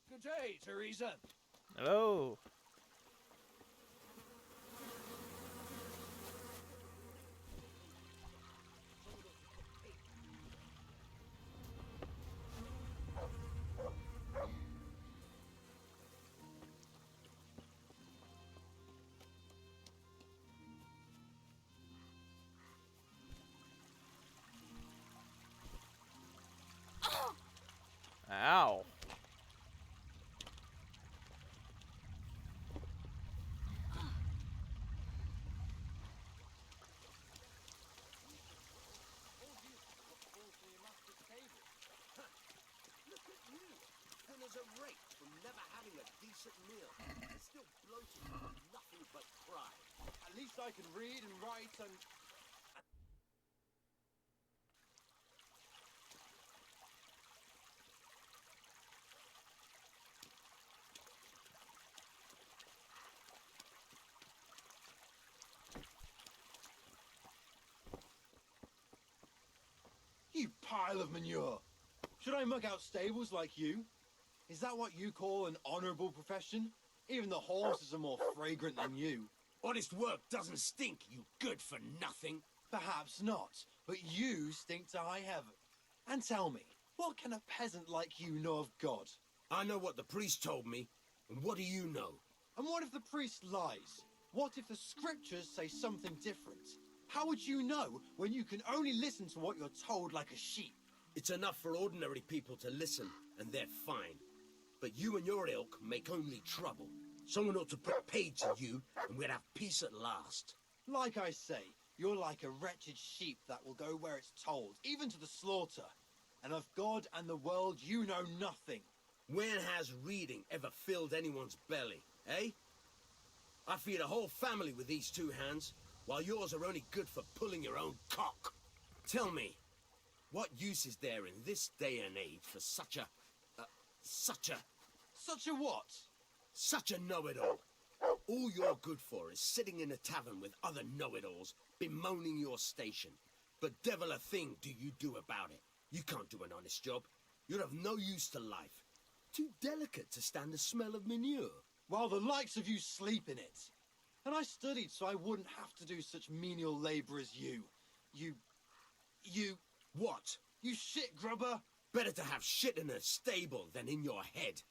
Good day, Teresa. Hello. decent meal and still bloated from nothing but pride. At least I can read and write and... You pile of manure! Should I muck out stables like you? Is that what you call an honourable profession? Even the horses are more fragrant than you. Honest work doesn't stink, you good for nothing. Perhaps not, but you stink to high heaven. And tell me, what can a peasant like you know of God? I know what the priest told me, and what do you know? And what if the priest lies? What if the scriptures say something different? How would you know when you can only listen to what you're told like a sheep? It's enough for ordinary people to listen, and they're fine. But you and your ilk make only trouble. Someone ought to put paid to you, and we'd have peace at last. Like I say, you're like a wretched sheep that will go where it's told, even to the slaughter. And of God and the world you know nothing. When has reading ever filled anyone's belly, eh? I feed a whole family with these two hands, while yours are only good for pulling your own cock. Tell me, what use is there in this day and age for such a what? Such a know-it-all. All you're good for is sitting in a tavern with other know-it-alls, bemoaning your station. But devil a thing do you do about it. You can't do an honest job. You're of no use to life. Too delicate to stand the smell of manure. While the likes of you sleep in it. And I studied so I wouldn't have to do such menial labour as you. You... What? You shit grubber! Better to have shit in a stable than in your head.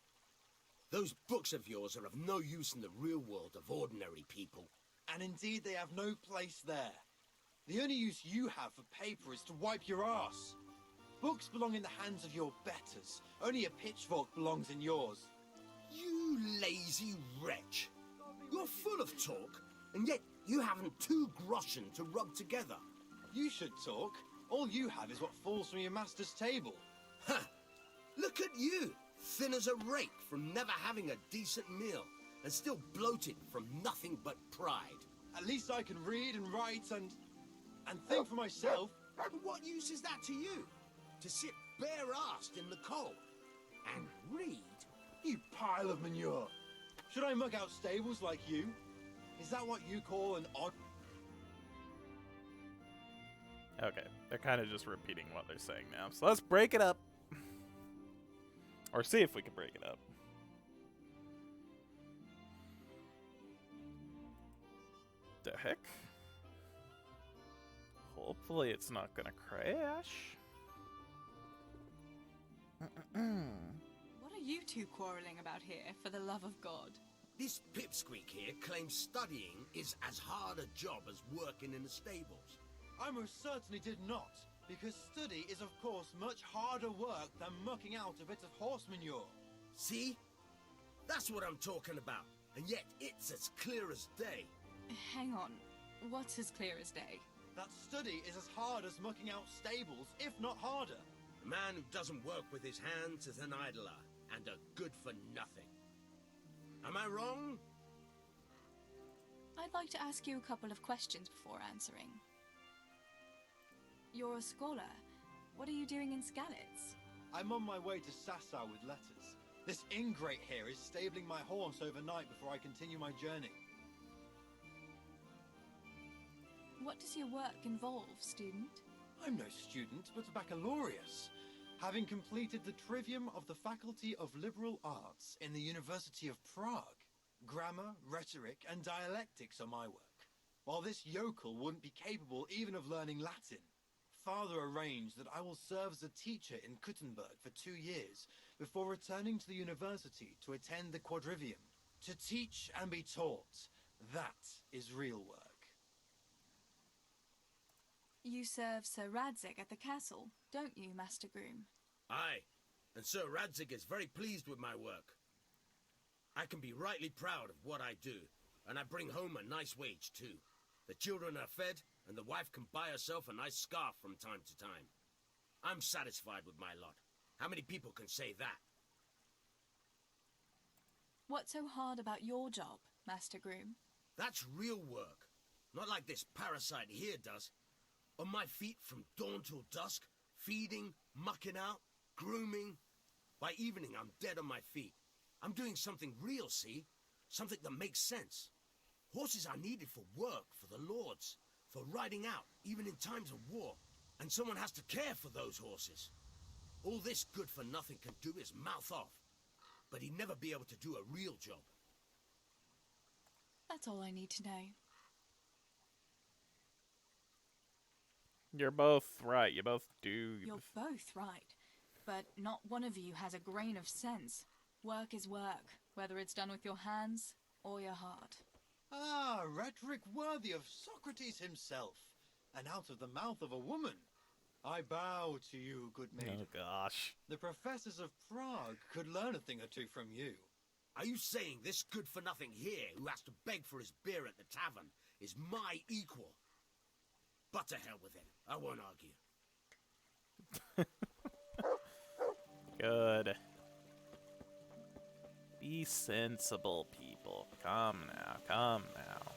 Those books of yours are of no use in the real world of ordinary people. And indeed they have no place there. The only use you have for paper is to wipe your arse. Books belong in the hands of your betters. Only a pitchfork belongs in yours. You lazy wretch. You're full of talk, and yet you haven't 2 groschen to rub together. You should talk. All you have is what falls from your master's table. Ha! Look at you, thin as a rake from never having a decent meal, and still bloated from nothing but pride. At least I can read and write and think for myself. But what use is that to you? To sit bare-arsed in the cold and read? You pile of manure. Should I muck out stables like you? Is that what you call an odd... Okay, they're kind of just repeating what they're saying now. So let's break it up. Or see if we can break it up. The heck? Hopefully it's not gonna crash. What are you two quarreling about here, for the love of God? This pipsqueak here claims studying is as hard a job as working in the stables. I most certainly did not, because study is of course much harder work than mucking out a bit of horse manure. See? That's what I'm talking about, and yet it's as clear as day. Hang on, what's as clear as day? That study is as hard as mucking out stables, if not harder. A man who doesn't work with his hands is an idler, and a good for nothing. Am I wrong? I'd like to ask you a couple of questions before answering. You're a scholar. What are you doing in Skalitz? I'm on my way to Sasau with letters. This ingrate here is stabling my horse overnight before I continue my journey. What does your work involve, student? I'm no student, but a baccalaureus, having completed the trivium of the Faculty of Liberal Arts in the University of Prague. Grammar, rhetoric, and dialectics are my work, while this yokel wouldn't be capable even of learning Latin. Father arranged that I will serve as a teacher in Kuttenberg for 2 years before returning to the university to attend the quadrivium. To teach and be taught, that is real work. You serve Sir Radzig at the castle, don't you, Master Groom? Aye, and Sir Radzig is very pleased with my work. I can be rightly proud of what I do, and I bring home a nice wage too. The children are fed, and the wife can buy herself a nice scarf from time to time. I'm satisfied with my lot. How many people can say that? What's so hard about your job, Master Groom? That's real work. Not like this parasite here does. On my feet from dawn till dusk, feeding, mucking out, grooming. By evening, I'm dead on my feet. I'm doing something real, see? Something that makes sense. Horses are needed for work, for the lords, for riding out, even in times of war. And someone has to care for those horses. All this good-for-nothing can do is mouth off. But he'd never be able to do a real job. That's all I need to know. You're both right. You both do. You're both right. But not one of you has a grain of sense. Work is work, whether it's done with your hands or your heart. Ah, rhetoric worthy of Socrates himself, and out of the mouth of a woman. I bow to you, good maiden. Oh, gosh. The professors of Prague could learn a thing or two from you. Are you saying this good-for-nothing here, who has to beg for his beer at the tavern, is my equal? But to hell with him. I won't argue. Good. Be sensible, people. Come now, come now.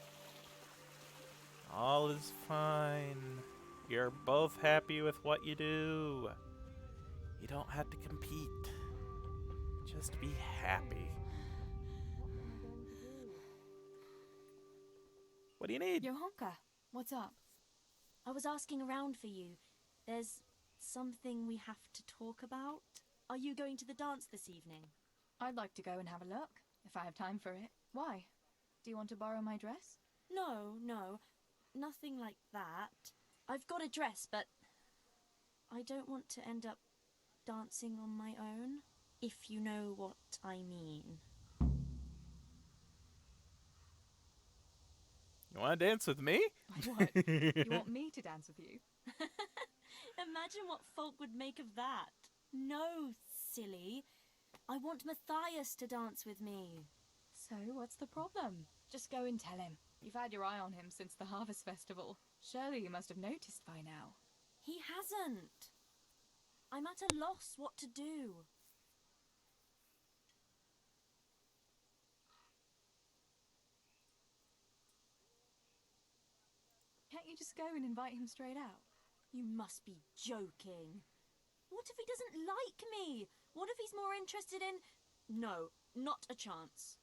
All is fine. You're both happy with what you do. You don't have to compete. Just be happy. What do you need? Johanka, what's up? I was asking around for you. There's something we have to talk about. Are you going to the dance this evening? I'd like to go and have a look, if I have time for it. Why? Do you want to borrow my dress? No, nothing like that. I've got a dress, but I don't want to end up dancing on my own, if you know what I mean. You want to dance with me? What? You want me to dance with you? Imagine what folk would make of that. No, silly. I want Matthias to dance with me. So, what's the problem? Just go and tell him. You've had your eye on him since the Harvest Festival. Surely you must have noticed by now. He hasn't. I'm at a loss what to do. Can't you just go and invite him straight out? You must be joking. What if he doesn't like me? What if he's more interested in... No, not a chance.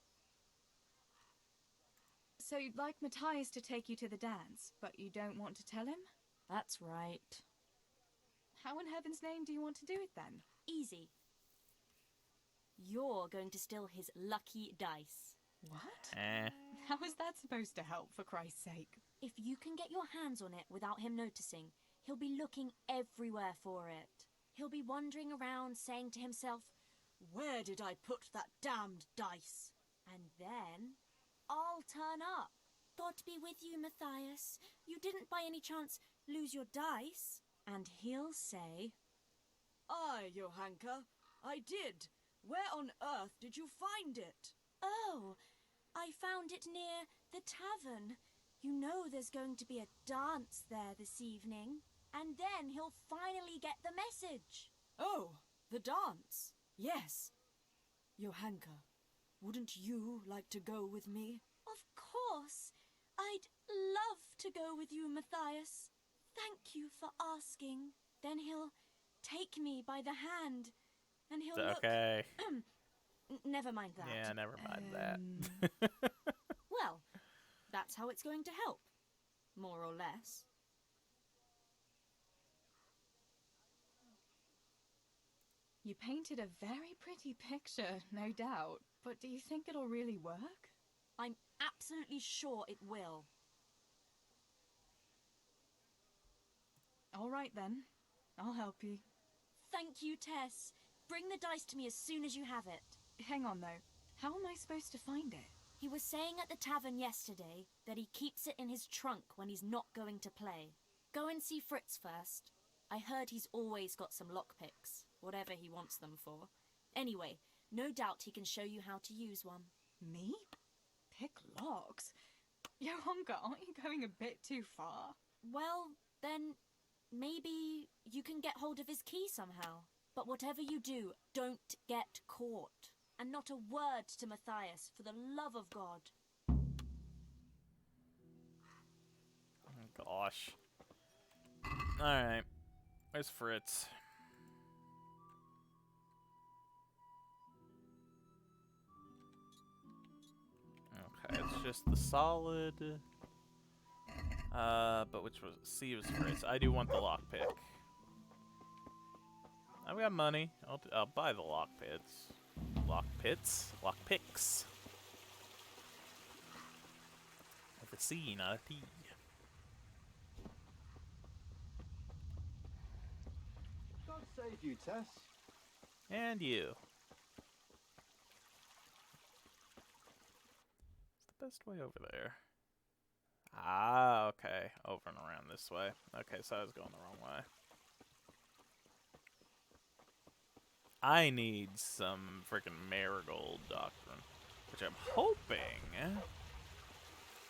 So you'd like Matthias to take you to the dance, but you don't want to tell him? That's right. How in heaven's name do you want to do it then? Easy. You're going to steal his lucky dice. What? How is that supposed to help, for Christ's sake? If you can get your hands on it without him noticing, he'll be looking everywhere for it. He'll be wandering around saying to himself, "Where did I put that damned dice?" And then I'll turn up. God be with you, Matthias. You didn't by any chance lose your dice? And he'll say, "Aye, Johanka, I did. Where on earth did you find it?" "Oh, I found it near the tavern. You know there's going to be a dance there this evening." And then he'll finally get the message. "Oh, the dance. Yes. Johanka, wouldn't you like to go with me?" "Of course. I'd love to go with you, Matthias. Thank you for asking." Then he'll take me by the hand, and he'll look... Okay. Never mind that. Yeah, never mind that. Well, that's how it's going to help. More or less. You painted a very pretty picture, no doubt. But do you think it'll really work? I'm absolutely sure it will. All right then. I'll help you. Thank you, Tess. Bring the dice to me as soon as you have it. Hang on, though. How am I supposed to find it? He was saying at the tavern yesterday that he keeps it in his trunk when he's not going to play. Go and see Fritz first. I heard he's always got some lockpicks, whatever he wants them for. Anyway, no doubt he can show you how to use one. Me? Pick locks? Johanka, aren't you going a bit too far? Well, then maybe you can get hold of his key somehow. But whatever you do, don't get caught. And not a word to Matthias, for the love of God. Oh, gosh. Alright. Where's Fritz? Okay, it's just the solid. But which was C was Fritz. I do want the lockpick. I've got money. I'll buy the lockpits. Lockpicks. With a C, not a T. God save you, Tess. And you. What's the best way over there? Ah, okay. Over and around this way. Okay, so I was going the wrong way. I need some freaking marigold doctrine, which I'm hoping,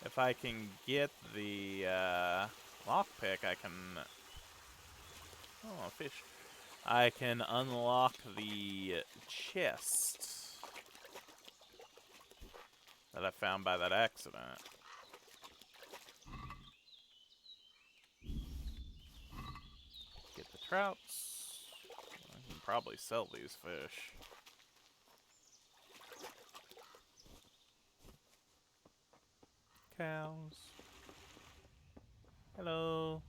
if I can get the lockpick, I can. Oh, fish! I can unlock the chest that I found by that accident. Get the trouts. I can probably sell these fish. Cows. Hello.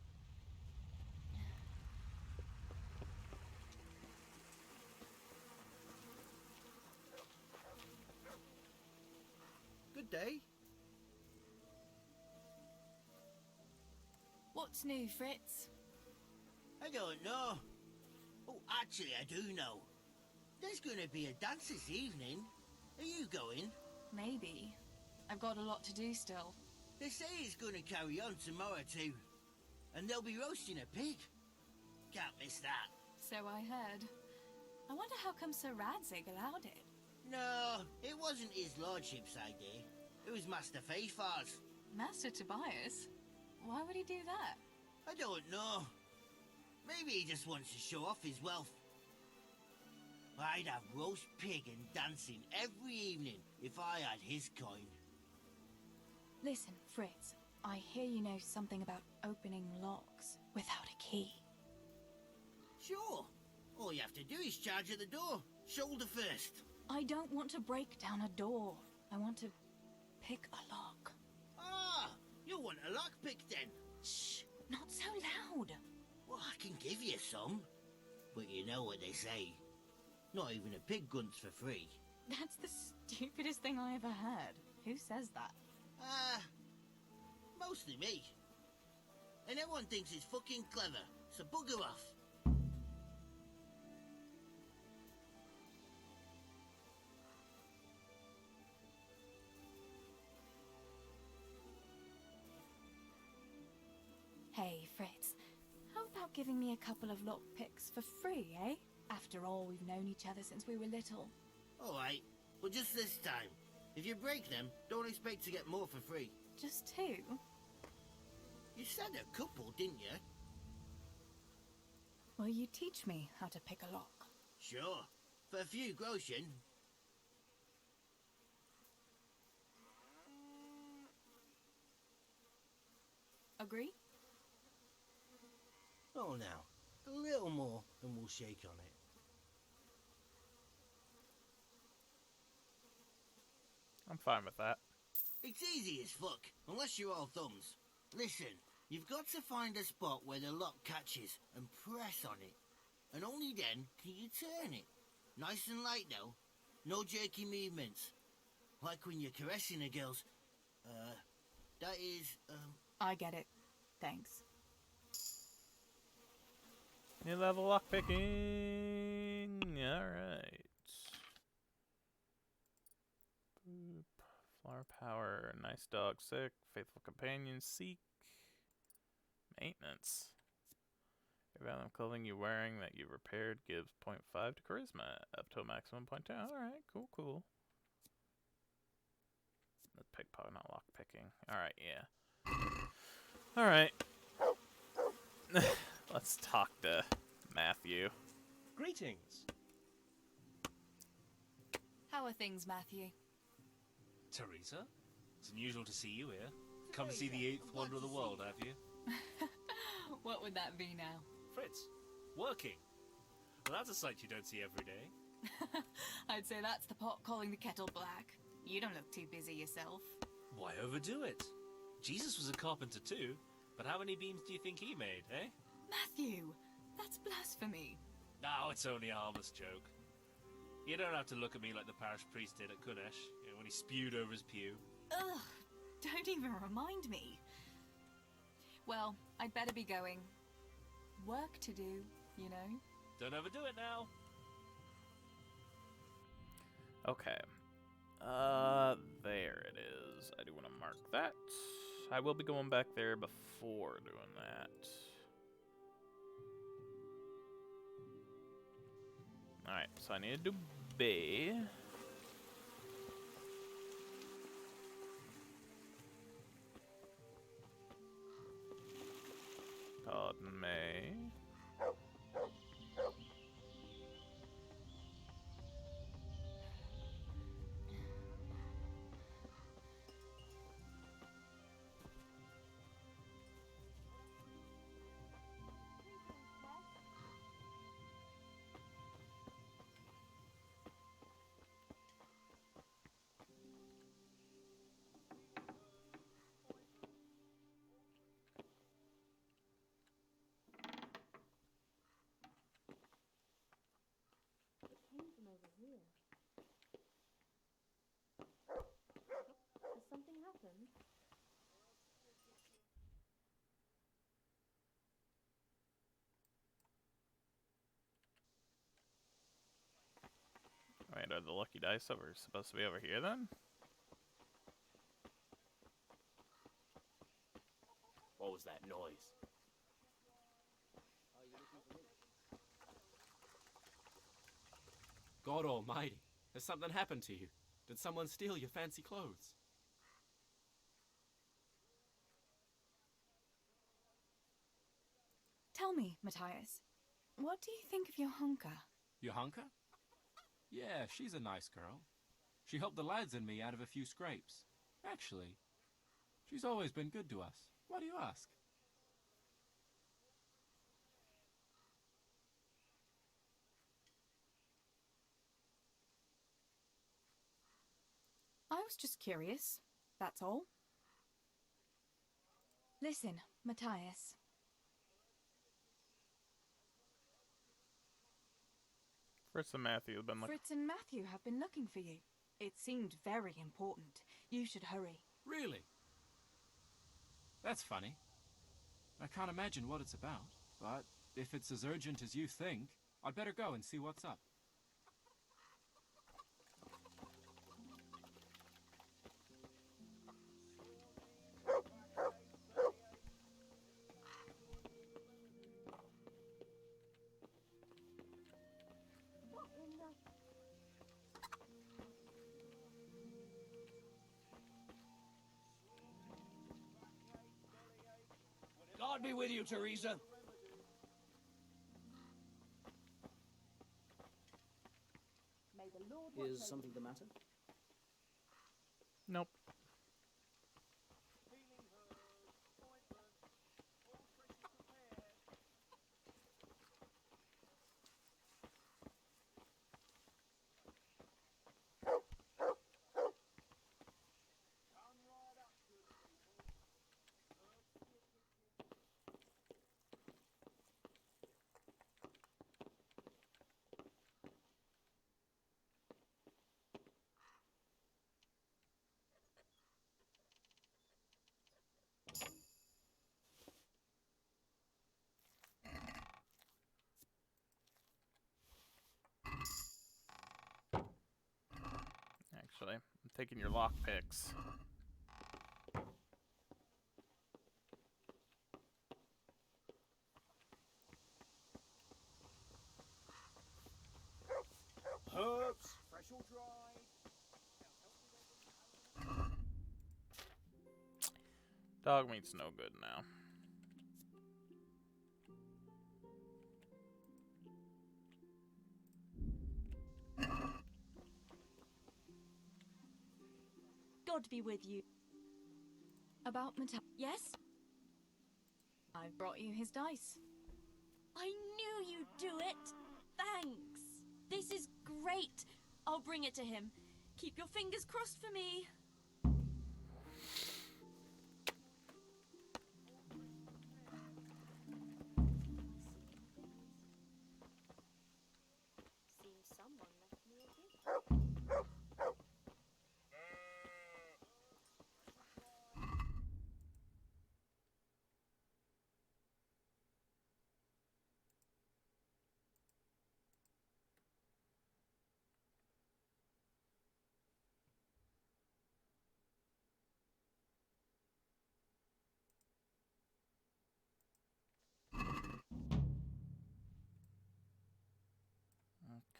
Good day. What's new, Fritz? I don't know. Oh, actually, I do know. There's going to be a dance this evening. Are you going? Maybe. I've got a lot to do still. They say it's going to carry on tomorrow too. And they'll be roasting a pig. Can't miss that. So I heard. I wonder how come Sir Radzig allowed it. No, it wasn't his lordship's idea. It was Master Faithfar's. Master Tobias? Why would he do that? I don't know. Maybe he just wants to show off his wealth. I'd have roast pig and dancing every evening if I had his coin. Listen, Fritz. I hear you know something about opening locks without a key. Sure. All you have to do is charge at the door. Shoulder first. I don't want to break down a door. I want to pick a lock. Ah, you want a lockpick then? Shh, not so loud. Well, I can give you some. But you know what they say. Not even a pig gunt's for free. That's the stupidest thing I ever heard. Who says that? Mostly me. And everyone thinks it's fucking clever, so bugger off. Hey, Fritz. How about giving me a couple of lockpicks for free, eh? After all, we've known each other since we were little. Alright, but just this time. If you break them, don't expect to get more for free. Just two? You said a couple, didn't you? Will you teach me how to pick a lock? Sure. For a few groschen. Agree? Oh, now. A little more, and we'll shake on it. I'm fine with that. It's easy as fuck, unless you're all thumbs. Listen, you've got to find a spot where the lock catches and press on it. And only then can you turn it. Nice and light though. No jerky movements. Like when you're caressing a girl's... that is, I get it. Thanks. New level lockpicking. Alright. Boop. Flower power. Nice dog sick. Faithful companion seek. Maintenance. Every item of clothing you're wearing that you repaired gives 0.5 to charisma, up to a maximum 0.2. Alright, cool. That's pickpocket, not lockpicking. Alright, yeah. Alright. Let's talk to Matthew. Greetings. How How are things, Matthew? Teresa? It's unusual to see you here. Come to see the eighth wonder of the world, have you? What would that be now? Fritz, working. Well, that's a sight you don't see every day. I'd say that's the pot calling the kettle black. You don't look too busy yourself. Why overdo it? Jesus was a carpenter too, but how many beams do you think he made, eh? Matthew, that's blasphemy. No, it's only a harmless joke. You don't have to look at me like the parish priest did at Kunesh, when he spewed over his pew. Ugh, don't even remind me. Well, I'd better be going. Work to do, you know? Don't overdo it now. Okay. There it is. I do want to mark that. I will be going back there before doing that. Alright, so I need to do B. Pardon me. Has something happened? Wait, are the lucky dice over supposed to be over here then? What was that noise? God almighty, has something happened to you? Did someone steal your fancy clothes? Tell me, Matthias, what do you think of your hunker? Your hunker? Yeah, she's a nice girl. She helped the lads and me out of a few scrapes. Actually, she's always been good to us. Why do you ask? I was just curious, that's all. Listen, Matthias. Fritz and Matthew have been looking. Fritz and Matthew have been looking for you. It seemed very important. You should hurry. Really? That's funny. I can't imagine what it's about, but if it's as urgent as you think, I'd better go and see what's up. God be with you, Teresa. Is something the matter? Nope. Actually, I'm taking your lockpicks. Herbs, fresh or dried. Dog meat's no good now. be with you. About Yes? I brought you his dice. I knew you'd do it! Thanks! This is great! I'll bring it to him. Keep your fingers crossed for me. Seems someone left me a gift.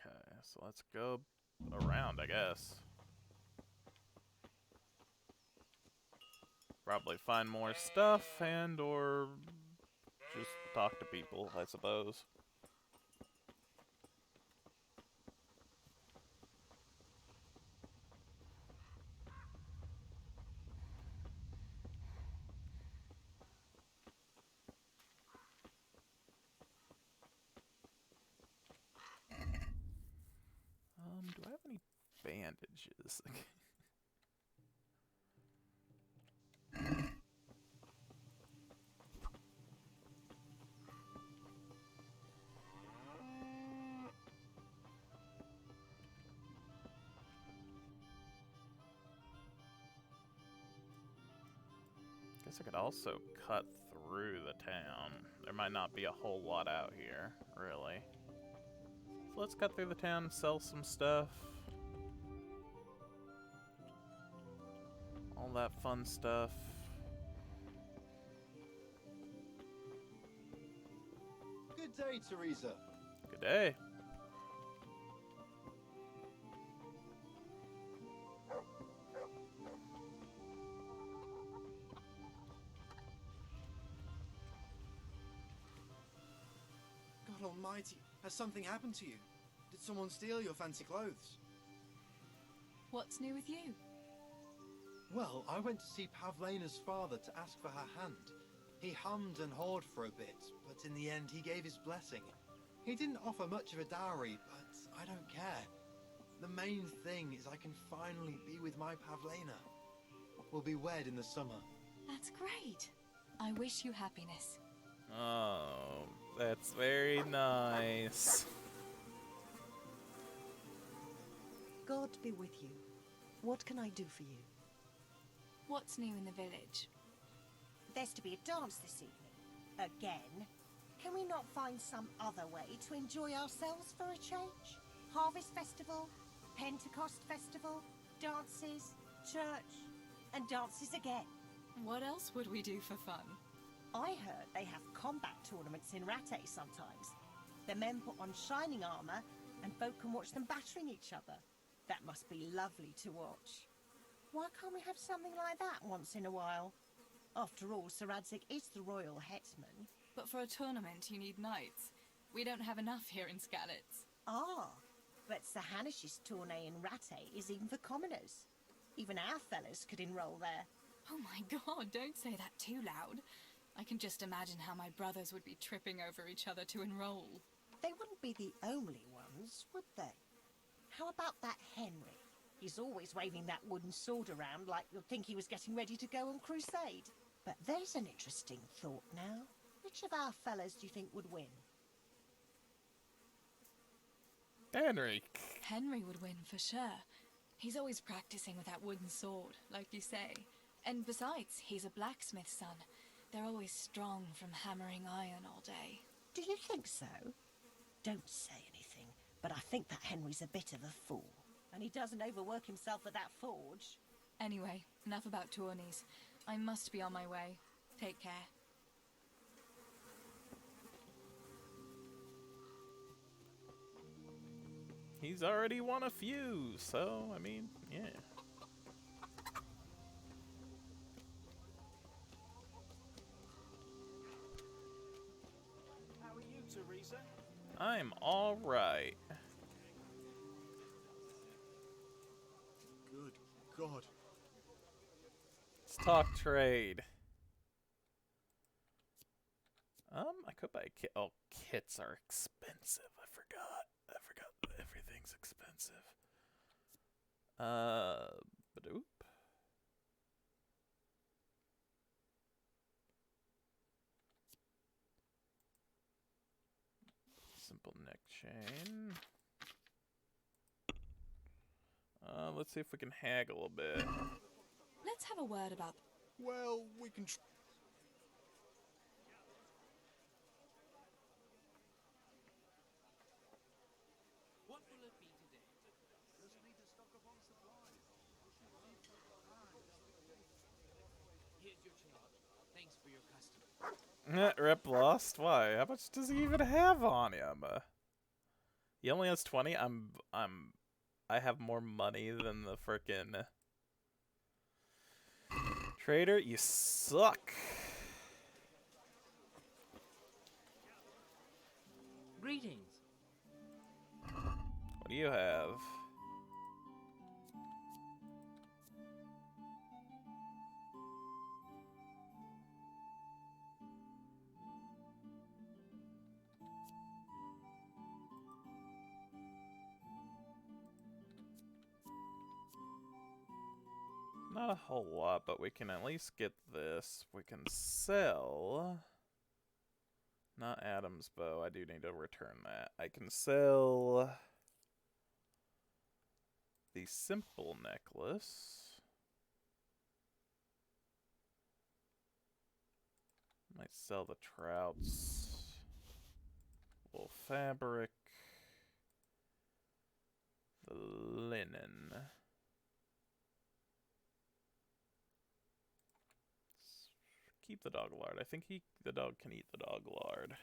Okay, so let's go around, I guess. Probably find more stuff and or just talk to people, I suppose. Do I have any bandages? Guess I could also cut through the town. There might not be a whole lot out here, really. So let's cut through the town, sell some stuff. All that fun stuff. Good day, Teresa. Good day. God almighty, has something happened to you? Did someone steal your fancy clothes? What's new with you? Well, I went to see Pavlena's father to ask for her hand. He hummed and hawed for a bit, but in the end he gave his blessing. He didn't offer much of a dowry, but I don't care. The main thing is I can finally be with my Pavlena. We'll be wed in the summer. That's great. I wish you happiness. Oh, that's very nice. God be with you. What can I do for you? What's new in the village? There's to be a dance this evening. Again. Can we not find some other way to enjoy ourselves for a change? Harvest Festival, Pentecost Festival, dances, church, and dances again. What else would we do for fun? I heard they have combat tournaments in Rattay sometimes. The men put on shining armour, and folk can watch them battering each other. That must be lovely to watch. Why can't we have something like that once in a while? After all, Sir Radzig is the royal headsman. But for a tournament, you need knights. We don't have enough here in Skalitz. Ah, but Sir Hanish's tournay in Rattay is even for commoners. Even our fellas could enroll there. Oh my god, don't say that too loud. I can just imagine how my brothers would be tripping over each other to enroll. They wouldn't be the only ones, would they? How about that Henry? He's always waving that wooden sword around like you'd think he was getting ready to go on crusade. But there's an interesting thought now. Which of our fellas do you think would win? Henry. Henry would win for sure. He's always practicing with that wooden sword, like you say. And besides, he's a blacksmith's son. They're always strong from hammering iron all day. Do you think so? Don't say anything, but I think that Henry's a bit of a fool. And he doesn't overwork himself at that forge. Anyway, enough about tourneys. I must be on my way. Take care. He's already won a few, so, I mean, yeah. How are you, Teresa? I'm alright. Good God. talk trade. I could buy a kit. Oh, kits are expensive. I forgot that everything's expensive. Badoop. Simple neck chain. Let's see if we can haggle a bit. Let's have a word about... Well, we can... What will it be today? Just need to stock up on supplies. Here's your change. Thanks for your custom. Rip lost? Why? How much does he even have on him? He only has 20. I have more money than the frickin' trader. You suck. Greetings. What do you have? Not a whole lot, but we can at least get this. We can sell... Not Adam's bow. I do need to return that. I can sell... the simple necklace. Might sell the trouts. Wool fabric. The linen. Keep the dog lard. I think the dog can eat the dog lard.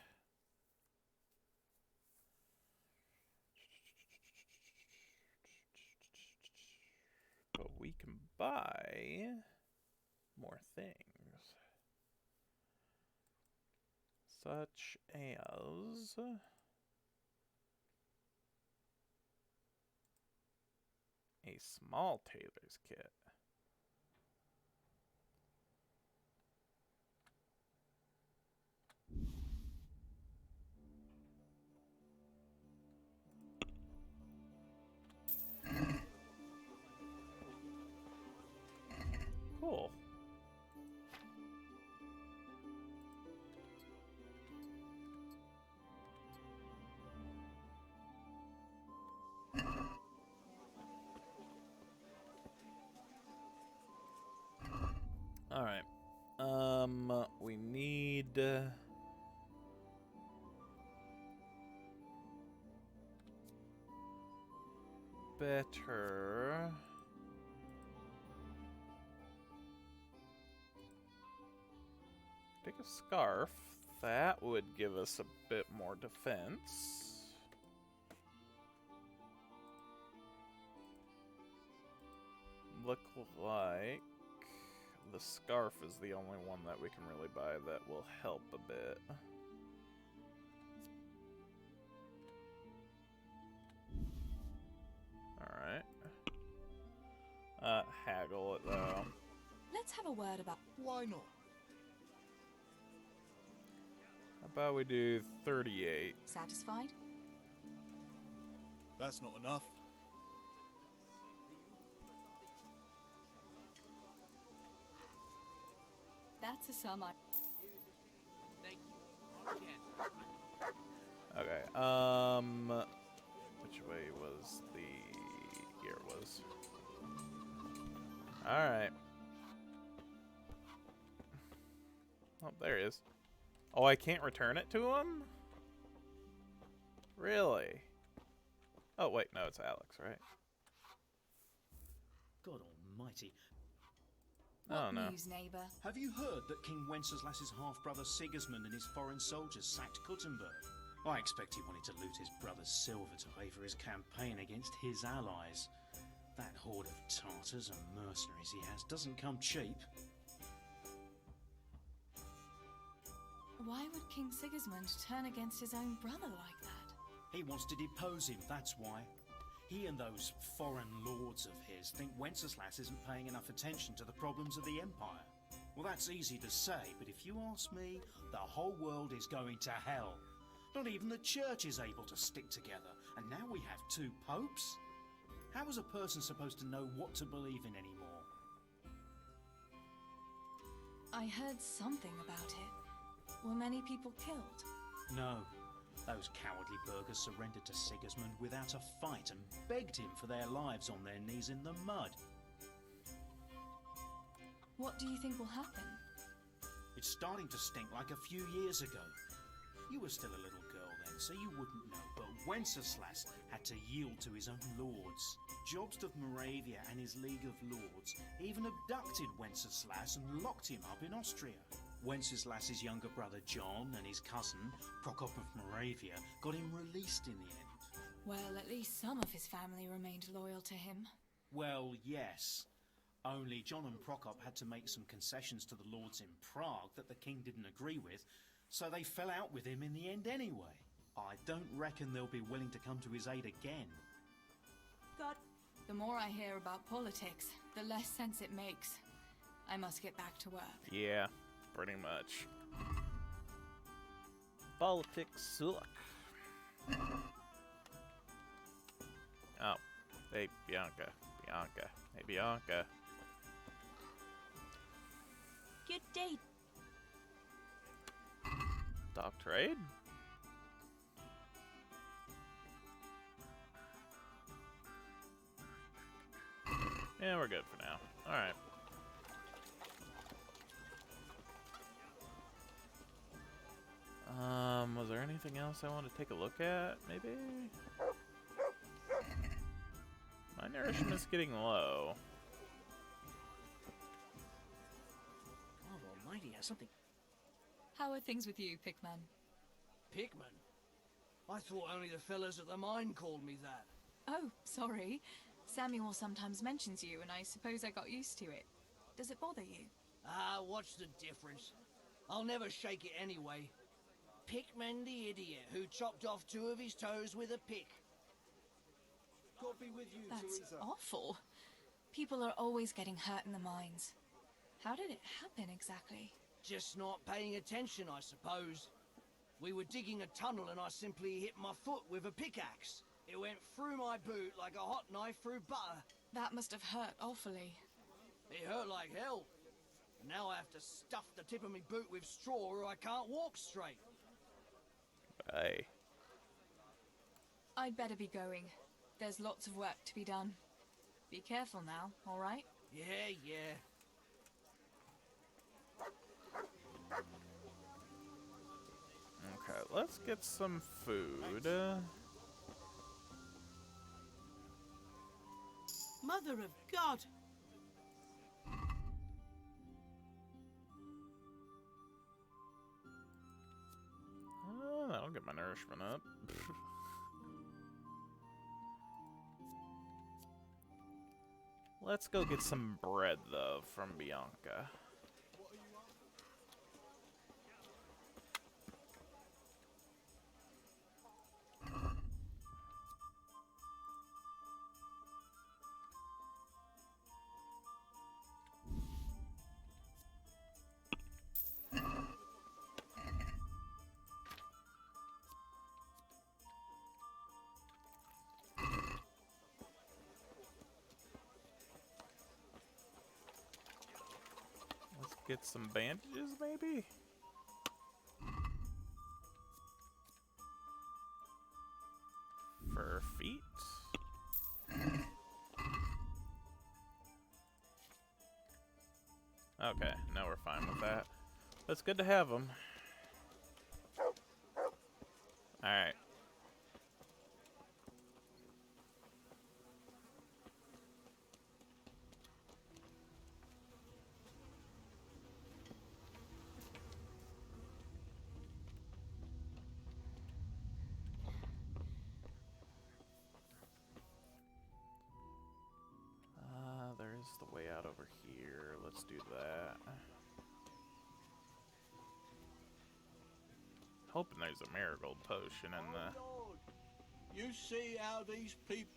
But we can buy more things. Such as... a small tailor's kit. Cool. All right. We need better. Take a scarf. That would give us a bit more defense. Look like the scarf is the only one that we can really buy that will help a bit. Alright. Haggle it though. Let's have a word about... Why not? How about we do 38? Satisfied? That's not enough. That's a sum I... Thank you. Again. Okay, which way was the... Here it was. Alright. Oh, there he is. Oh, I can't return it to him? Really? Oh, wait, no, it's Alex, right? God almighty. What Oh, no. news, neighbour? Have you heard that King Wenceslas's half-brother Sigismund and his foreign soldiers sacked Kuttenberg? I expect he wanted to loot his brother's silver to pay for his campaign against his allies. That horde of Tartars and mercenaries he has doesn't come cheap. Why would King Sigismund turn against his own brother like that? He wants to depose him, that's why. He and those foreign lords of his think Wenceslas isn't paying enough attention to the problems of the Empire. Well, that's easy to say, but if you ask me, the whole world is going to hell. Not even the church is able to stick together, and now we have 2 popes? How is a person supposed to know what to believe in anymore? I heard something about it. Were many people killed? No. Those cowardly burghers surrendered to Sigismund without a fight and begged him for their lives on their knees in the mud. What do you think will happen? It's starting to stink like a few years ago. You were still a little girl then, so you wouldn't know, but Wenceslas had to yield to his own lords. Jobst of Moravia and his League of Lords even abducted Wenceslas and locked him up in Austria. Wenceslas's younger brother John and his cousin, Prokop of Moravia, got him released in the end. Well, at least some of his family remained loyal to him. Well, yes. Only John and Prokop had to make some concessions to the lords in Prague that the king didn't agree with, so they fell out with him in the end anyway. I don't reckon they'll be willing to come to his aid again. God, the more I hear about politics, the less sense it makes. I must get back to work. Yeah, pretty much. Politics suck. Oh, hey, Bianca. Hey, Bianca. Good day. Dock trade? Yeah, we're good for now. Alright. Was there anything else I want to take a look at? Maybe? My nourishment's getting low. God almighty, has something... How are things with you, Pickman? Pickman? I thought only the fellas at the mine called me that. Oh, sorry. Samuel sometimes mentions you, and I suppose I got used to it. Does it bother you? Ah, what's the difference? I'll never shake it anyway. Pickman the idiot who chopped off 2 of his toes with a pick. God be with you, That's Teresa. awful. People are always getting hurt in the mines. How did it happen exactly? Just not paying attention, I suppose. We were digging a tunnel and I simply hit my foot with a pickaxe. It went through my boot like a hot knife through butter. That must have hurt awfully. It hurt like hell. And now I have to stuff the tip of my boot with straw or I can't walk straight. Bye. I'd better be going. There's lots of work to be done. Be careful now, all right? Yeah, yeah. Okay, let's get some food. Mother of God! Oh, that'll get my nourishment up. Let's go get some bread, though, from Bianca. Get some bandages, maybe? For feet? Okay, now we're fine with that. That's good to have them. Alright. There's the way out over here. Let's do that. Hoping there's a marigold potion in the... You see how these people...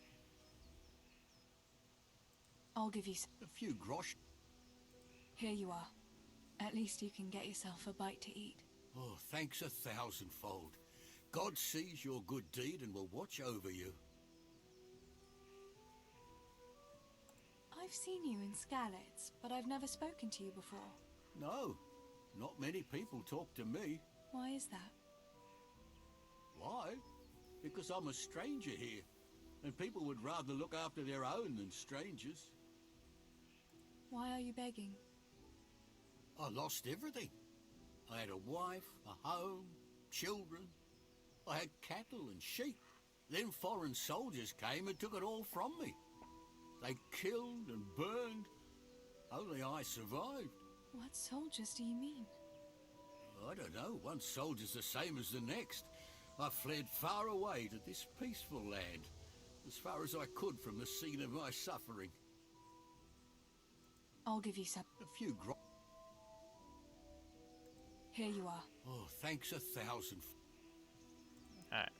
I'll give you A few grosh. Here you are. At least you can get yourself a bite to eat. Oh, thanks a thousandfold. God sees your good deed and will watch over you. I've seen you in Skalitz, but I've never spoken to you before. No, not many people talk to me. Why is that? Why? Because I'm a stranger here, and people would rather look after their own than strangers. Why are you begging? I lost everything. I had a wife, a home, children. I had cattle and sheep. Then foreign soldiers came and took it all from me. They killed and burned. Only I survived. What soldiers do you mean? I don't know. One soldier's the same as the next. I fled far away to this peaceful land, as far as I could from the scene of my suffering. I'll give you some. A few Here you are. Oh, thanks a thousand. Alright.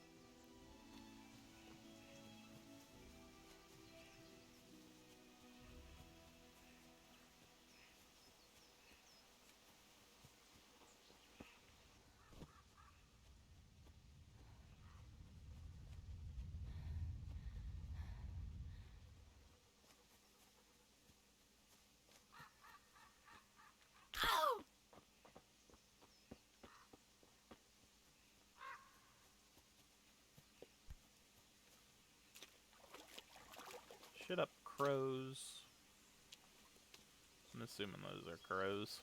Shut up, crows. I'm assuming those are crows.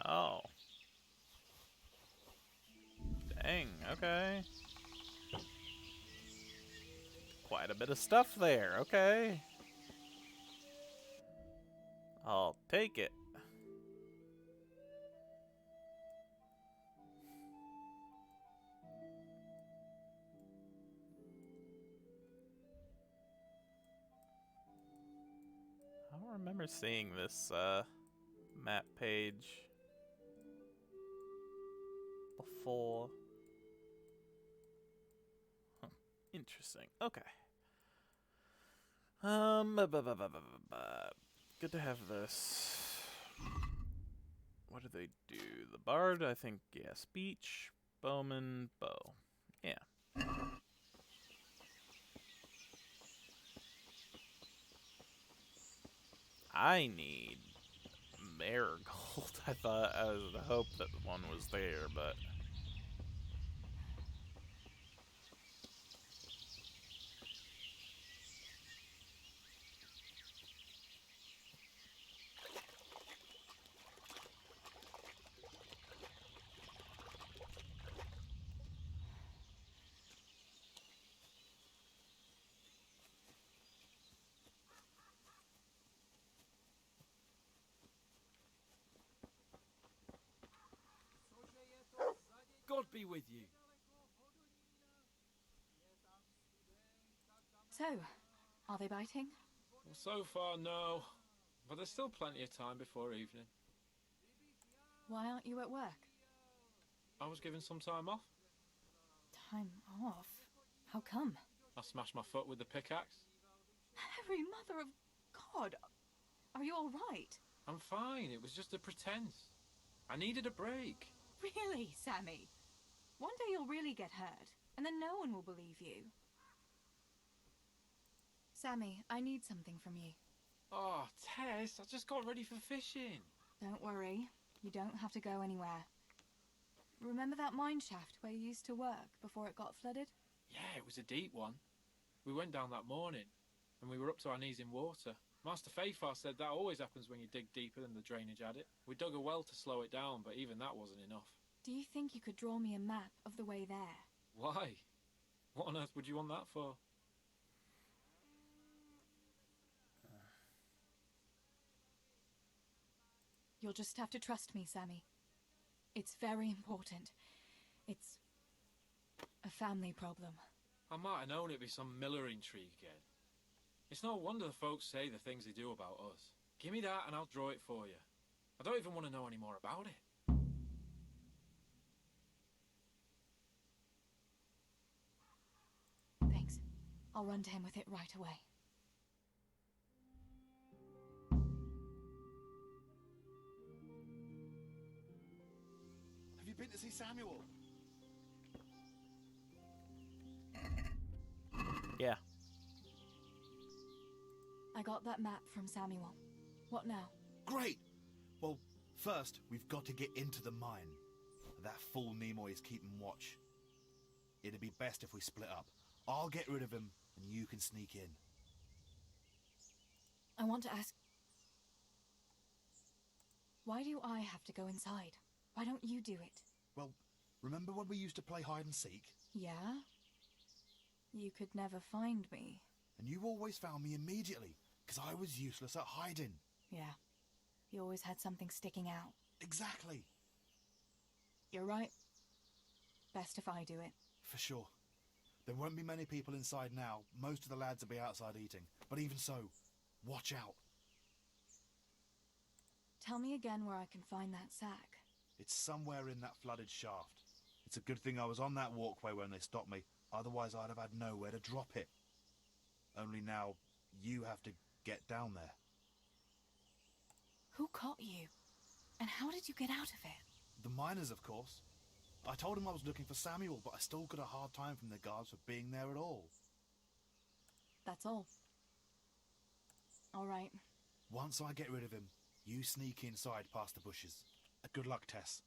Oh. Dang, okay. Quite a bit of stuff there, okay. I'll take it. I don't remember seeing this map page before. Huh. Interesting. Okay. Good to have this. What do they do? The bard, I think, yeah, speech, bowman, bow. Yeah. I need marigold. I thought I was the hope that one was there, but God be with you. So, are they biting? Well, so far, no. But there's still plenty of time before evening. Why aren't you at work? I was given some time off. Time off? How come? I smashed my foot with the pickaxe. Harry, mother of God! Are you all right? I'm fine. It was just a pretense. I needed a break. Really, Sammy? One day you'll really get hurt, and then no one will believe you. Sammy, I need something from you. Oh, Tess, I just got ready for fishing. Don't worry. You don't have to go anywhere. Remember that mine shaft where you used to work before it got flooded? Yeah, it was a deep one. We went down that morning, and we were up to our knees in water. Master Fafar said that always happens when you dig deeper than the drainage had it. We dug a well to slow it down, but even that wasn't enough. Do you think you could draw me a map of the way there? Why? What on earth would you want that for? You'll just have to trust me, Sammy. It's very important. It's a family problem. I might have known it'd be some Miller intrigue again. It's no wonder the folks say the things they do about us. Give me that and I'll draw it for you. I don't even want to know any more about it. Thanks. I'll run to him with it right away. Have you been to see Samuel? Yeah. I got that map from Samuel. What now? Great! Well, first, we've got to get into the mine. That fool Nimoy is keeping watch. It'd be best if we split up. I'll get rid of him, and you can sneak in. I want to ask... Why do I have to go inside? Why don't you do it? Well, remember when we used to play hide and seek? Yeah? You could never find me. And you always found me immediately, because I was useless at hiding. Yeah. You always had something sticking out. Exactly. You're right. Best if I do it. For sure. There won't be many people inside now. Most of the lads will be outside eating. But even so, watch out. Tell me again where I can find that sack. It's somewhere in that flooded shaft. It's a good thing I was on that walkway when they stopped me. Otherwise, I'd have had nowhere to drop it. Only now, you have to get down there. Who caught you? And how did you get out of it? The miners, of course. I told him I was looking for Samuel, but I still got a hard time from the guards for being there at all. That's all. All right. Once I get rid of him, you sneak inside past the bushes. Good luck, Tess.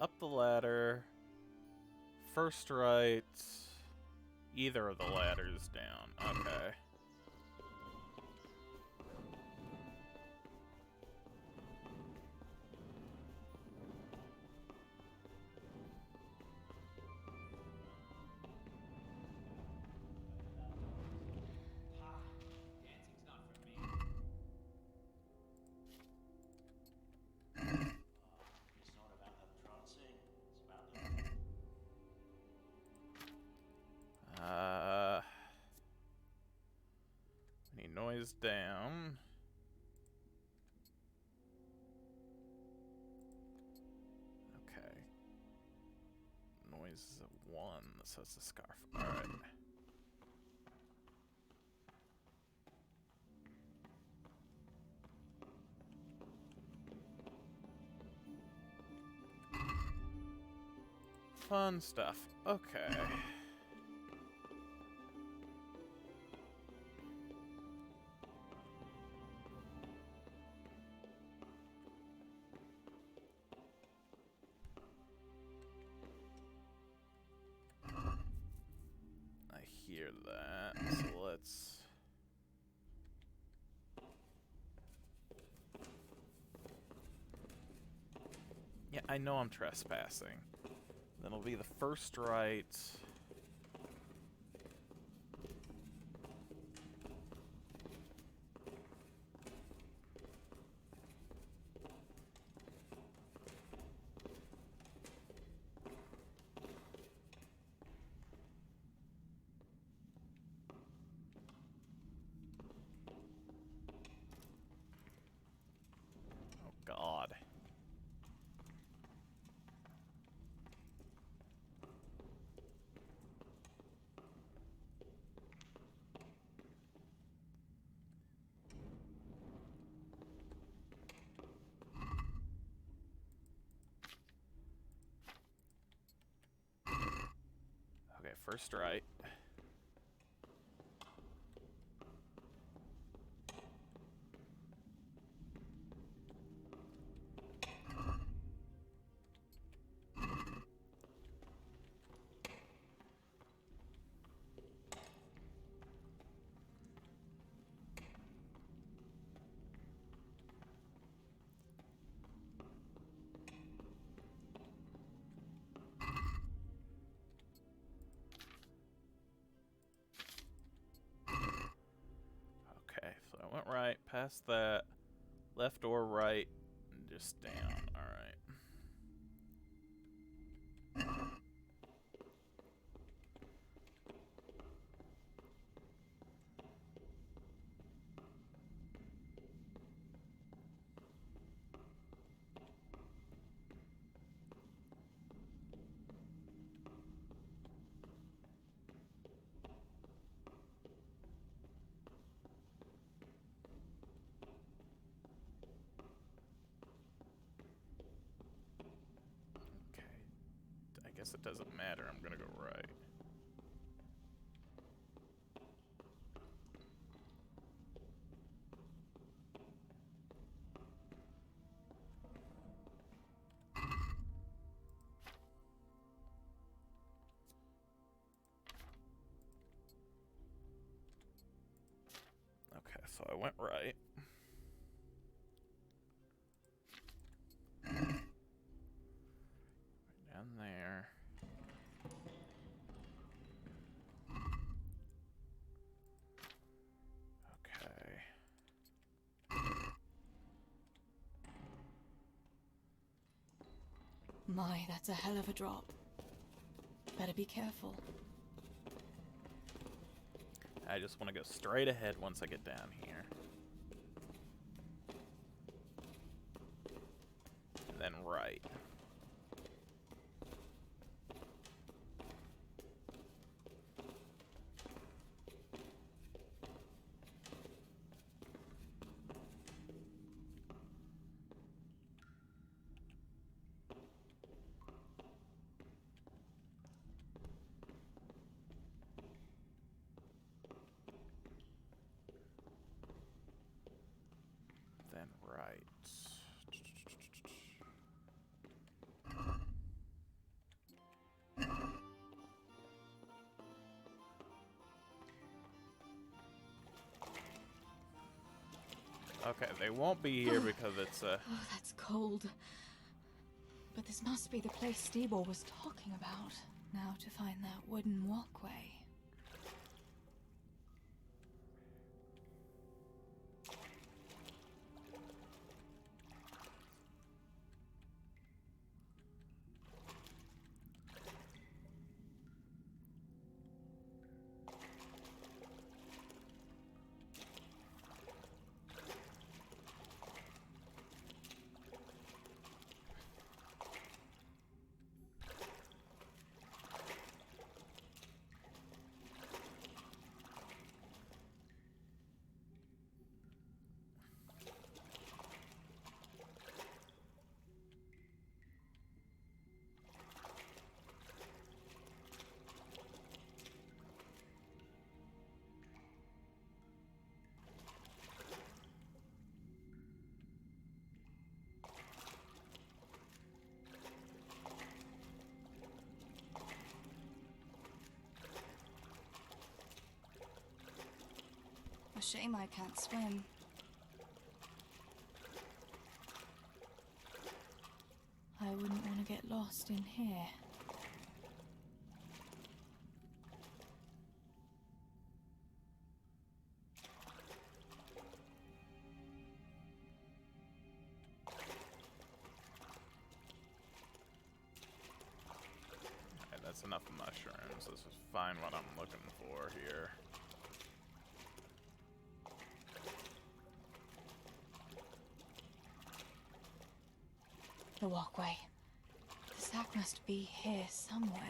Up the ladder. First right. Either of the ladders down. Okay. Any noise down. Okay. Noise is a 1, so it's a scarf. Alright. Fun stuff. Okay. I hear that, so let's... Yeah, I know I'm trespassing. That'll be the first right. first right. Okay, so I went right, past that, left or right, and just down. Alright. I guess it doesn't matter. I'm gonna go right. Okay, so I went right. Right down there. Okay. My, that's a hell of a drop. Better be careful. I just want to go straight ahead once I get down here. And then right. Then right. Okay, they won't be here because it's Oh, that's cold. But this must be the place Steebor was talking about. Now to find that wooden walkway. A shame I can't swim. I wouldn't want to get lost in here. Okay, that's enough mushrooms. This is fine what I'm looking for here. The walkway. The sack must be here somewhere.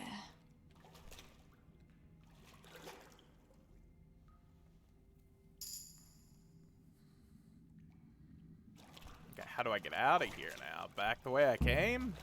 Okay, how do I get out of here now? Back the way I came?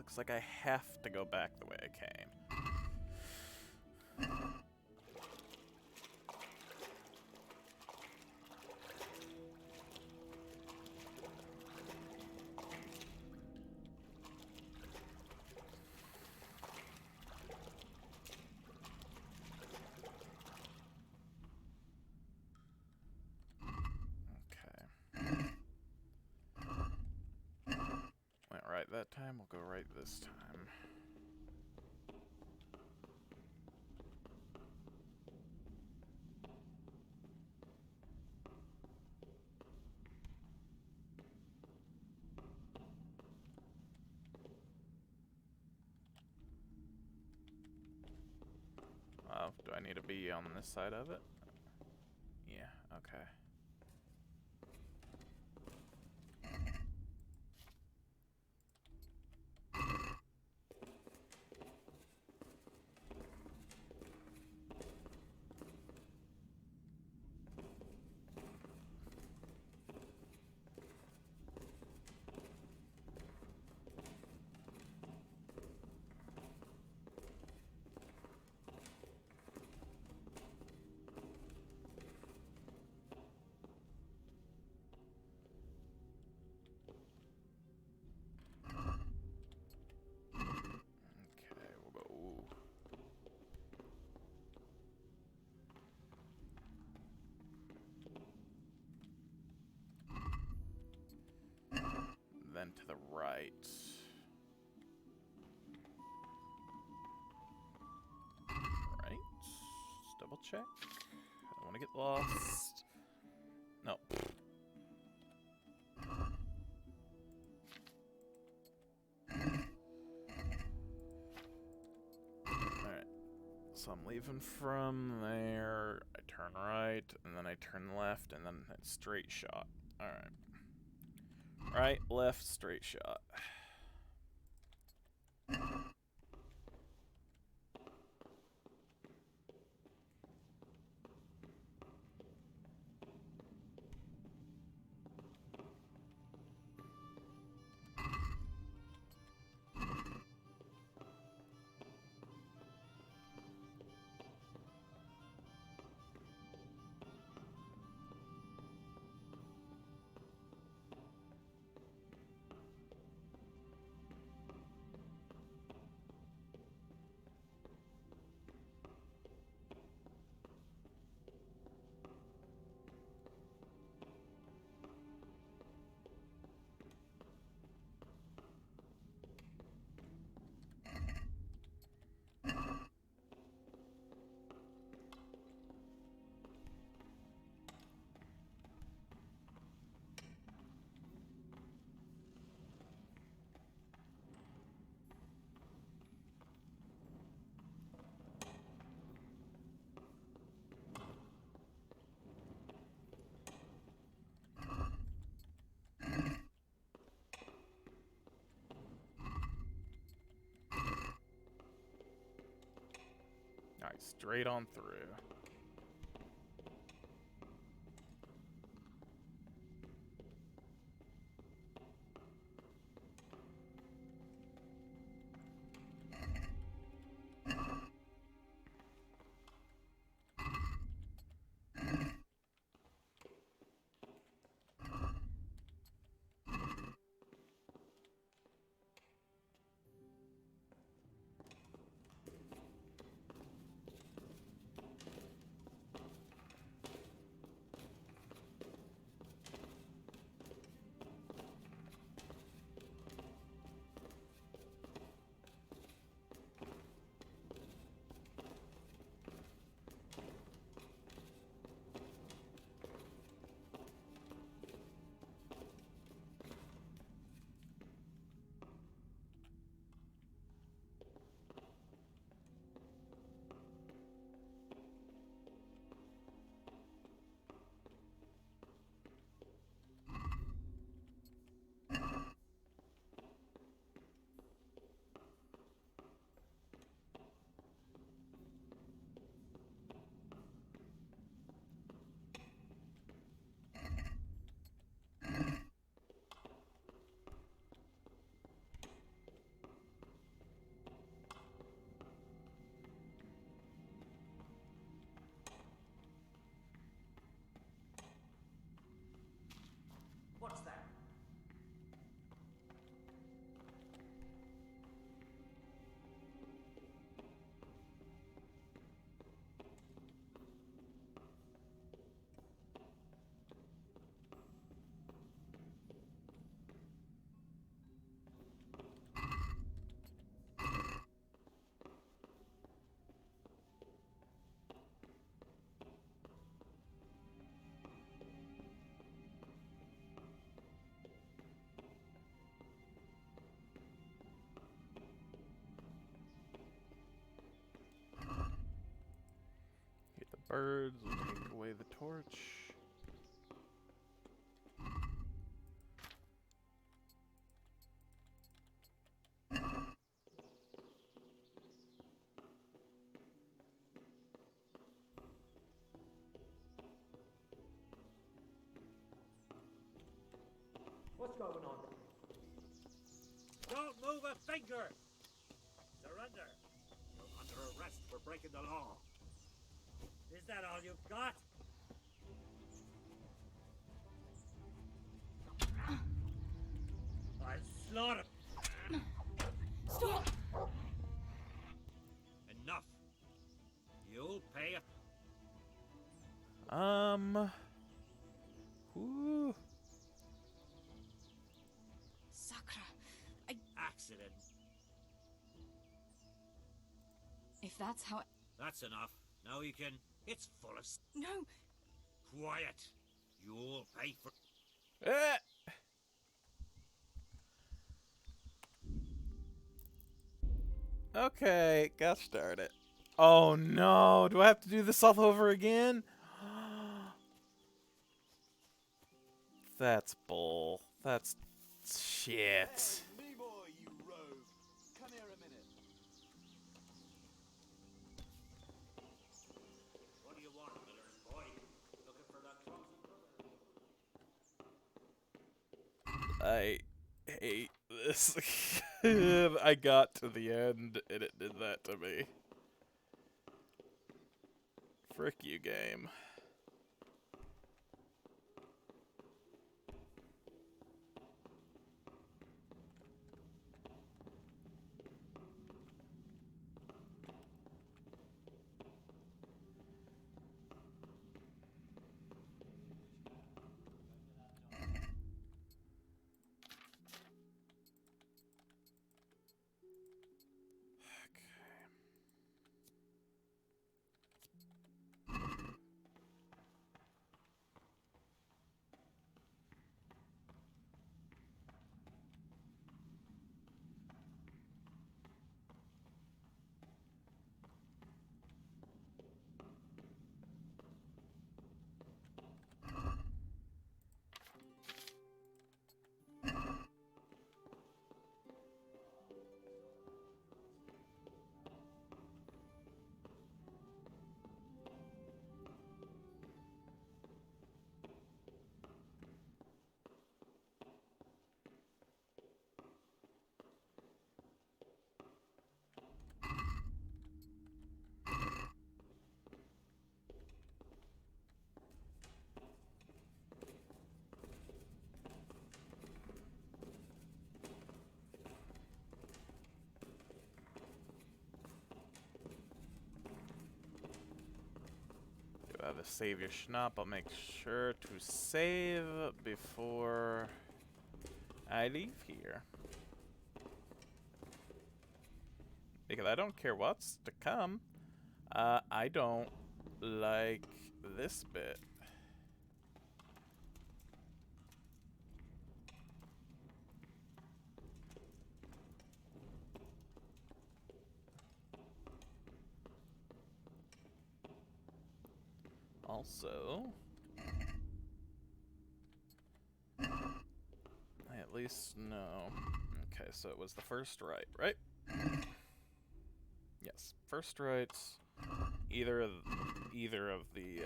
looks like I have to go back the way I came. Went right that time, we'll go right this time. Oh, do I need to be on this side of it? Yeah, okay. Okay, we'll go. Then to the right. Right. Just double check. I don't want to get lost. No. Alright. So I'm leaving from there. I turn right, and then I turn left, and then it's straight shot. Alright. Right, left, straight shot. Alright, straight on through. birds will take away the torch. What's going on? Don't move a finger! Surrender! You're under arrest for breaking the law. Is that all you've got? I'll slaughter. Stop! Enough. You'll pay a... Whew. Sakra, Accident. if that's how... That's enough. Now you can... It's full of... No! Quiet. You'll pay for... Okay, gosh darn it. Oh no, do I have to do this all over again? That's bull. That's shit. Leroy, you rogue. Come here a minute. What do you want, Miller's boy? Looking for that clumsy brother? I hate this. I got to the end and it did that to me. Frick you, game. Do I have to save your schnapp? I'll make sure to save before I leave here. Because I don't care what's to come. I don't like this bit. Also, I at least know. Okay, so it was the first right? Yes, first rights. Either of the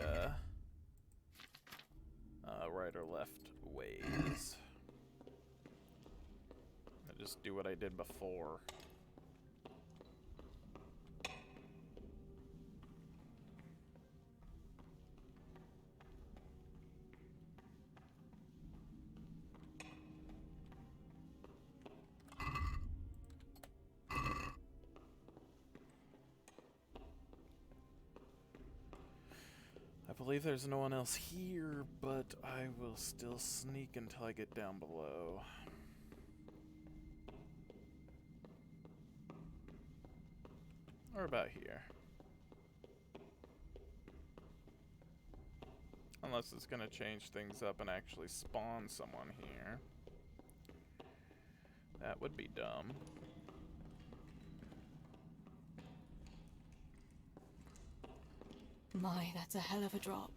right or left ways. I just do what I did before. I believe there's no one else here, but I will still sneak until I get down below. Or about here. Unless it's gonna change things up and actually spawn someone here. That would be dumb. My, that's a hell of a drop.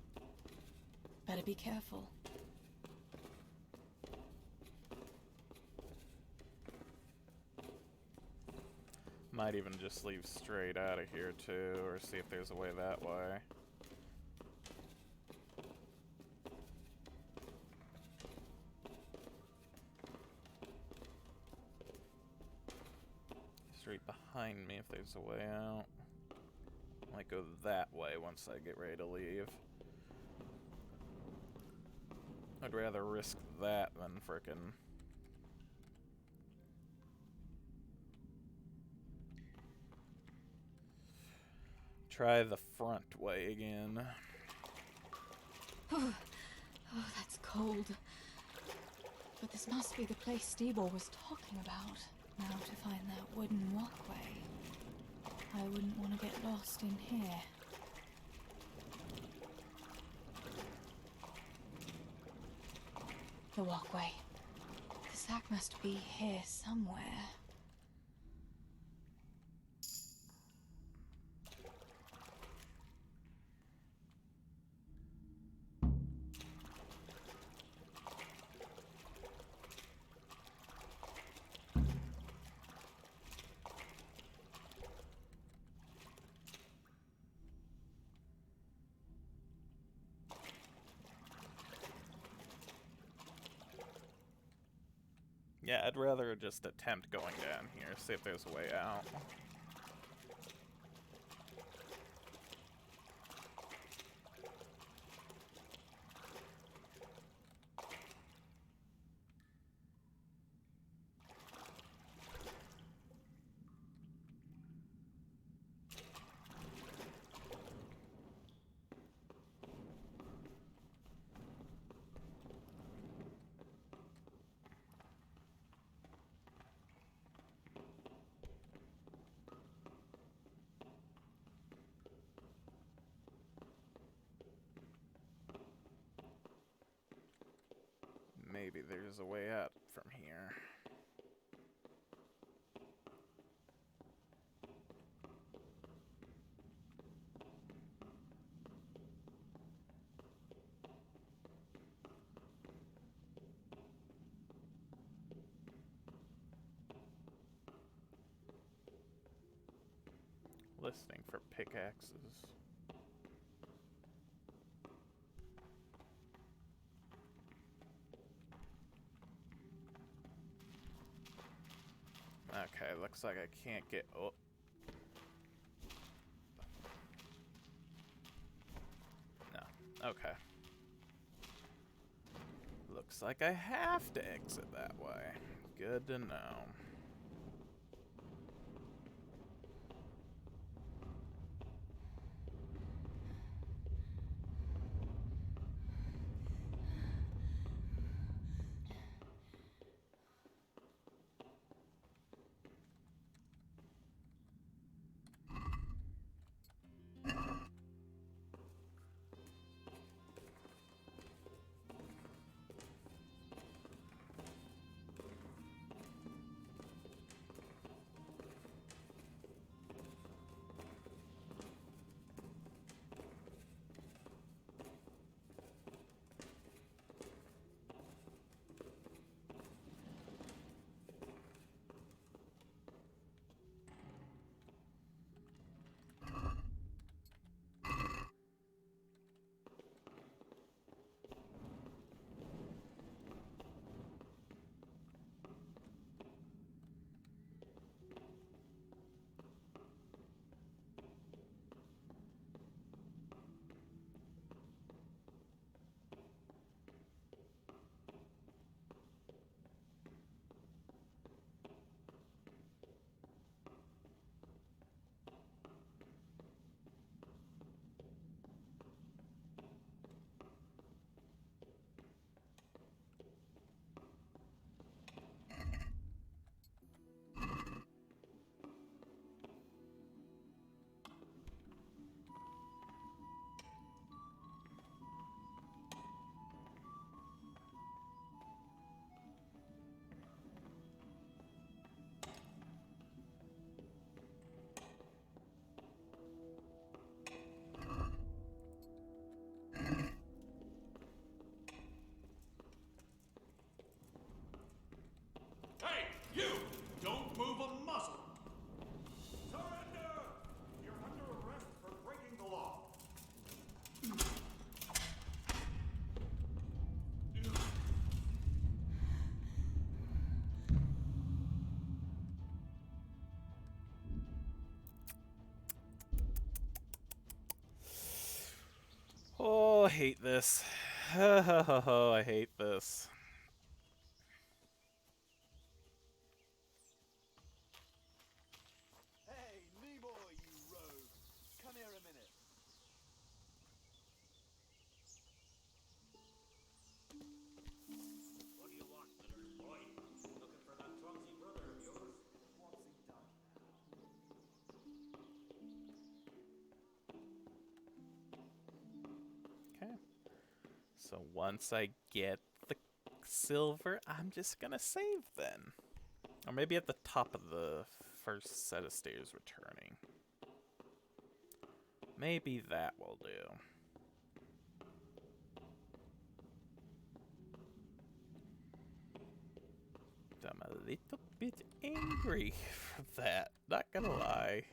Better be careful. Might even just leave straight out of here too, or see if there's a way that way. Straight behind me if there's a way out. Might go that way once I get ready to leave. I'd rather risk that than frickin' try the front way again. Oh, that's cold. But this must be the place Steeble was talking about. Now to find that wooden walkway. I wouldn't want to get lost in here. The walkway. The sack must be here somewhere. Yeah, I'd rather just attempt going down here, see if there's a way out. Maybe there's a way out from here. Listening for pickaxes. Okay, looks like I can't get... Oh. No. Okay. Looks like I have to exit that way. Good to know. I hate this. Oh, I hate this. Hey, Nimoy, you rogue! Come here a minute. What do you want, little boy? Looking for that clumsy brother of yours? What's he done now? Okay. So once I get the silver, I'm just gonna save then. Or maybe at the top of the first set of stairs returning. Maybe that will do. I'm a little bit angry for that, not gonna lie.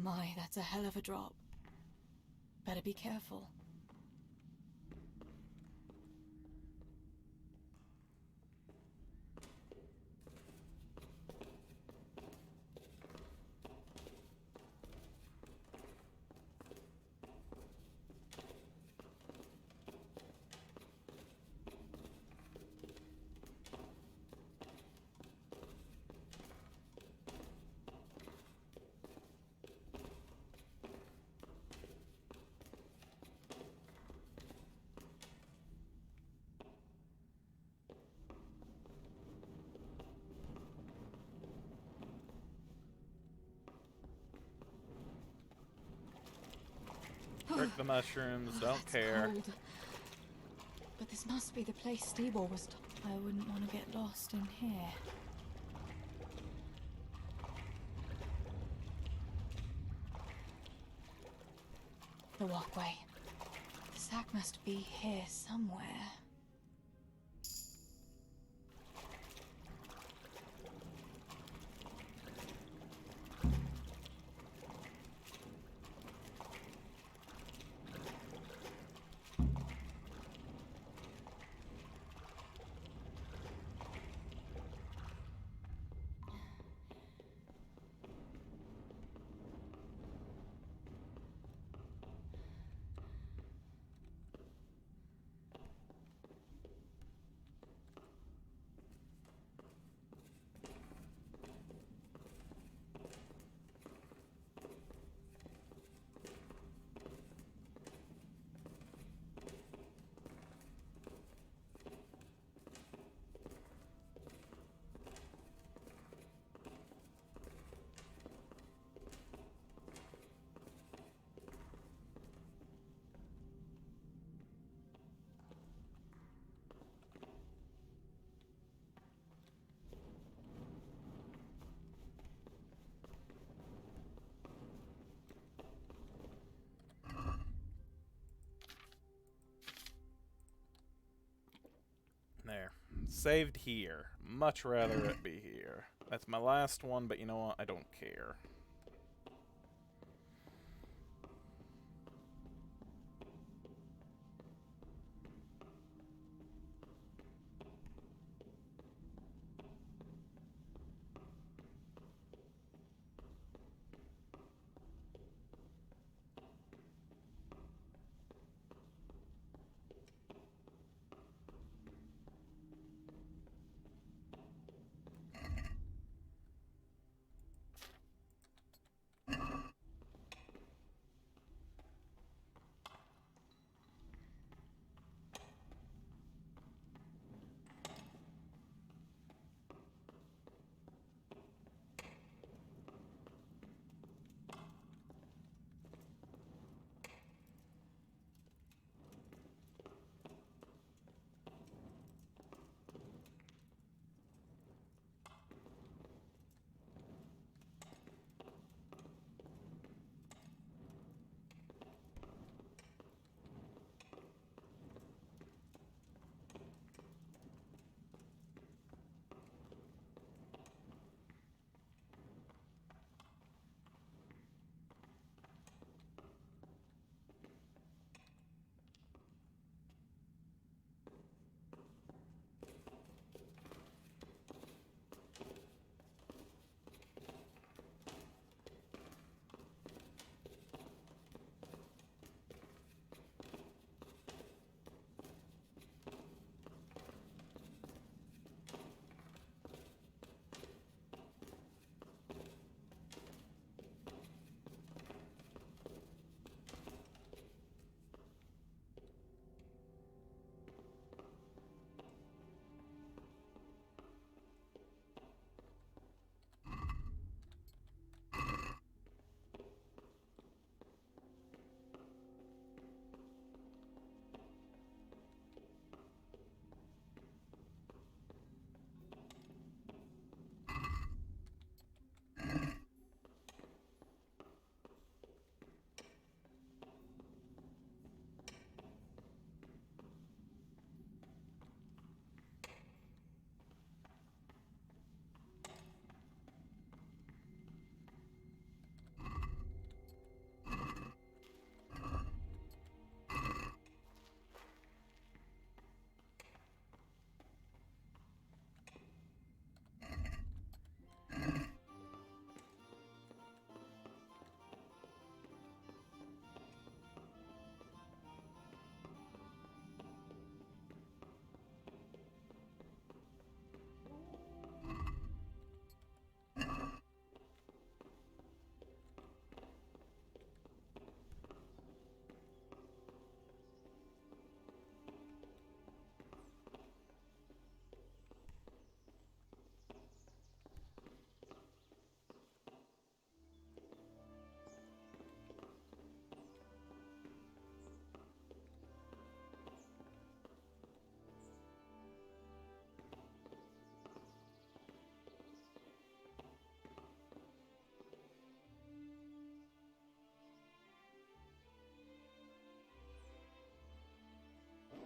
My, that's a hell of a drop. Better be careful. Frick the mushrooms, don't It's care. cold. But this must be the place Stebor was. I wouldn't want to get lost in here. The walkway. The sack must be here somewhere. Saved here. Much rather it be here. That's my last one, but you know what? I don't care.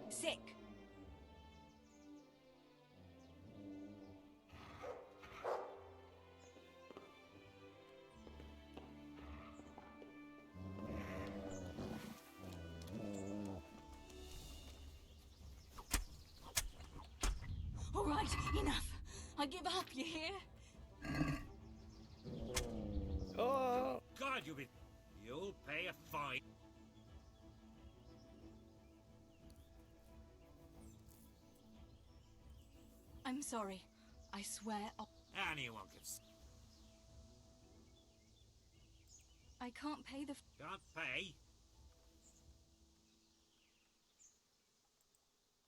Sick. All right, enough. I give up, you hear? Oh! God, you'll pay a fine. I'm sorry. I swear Anyone can. I can't pay the... Can't pay?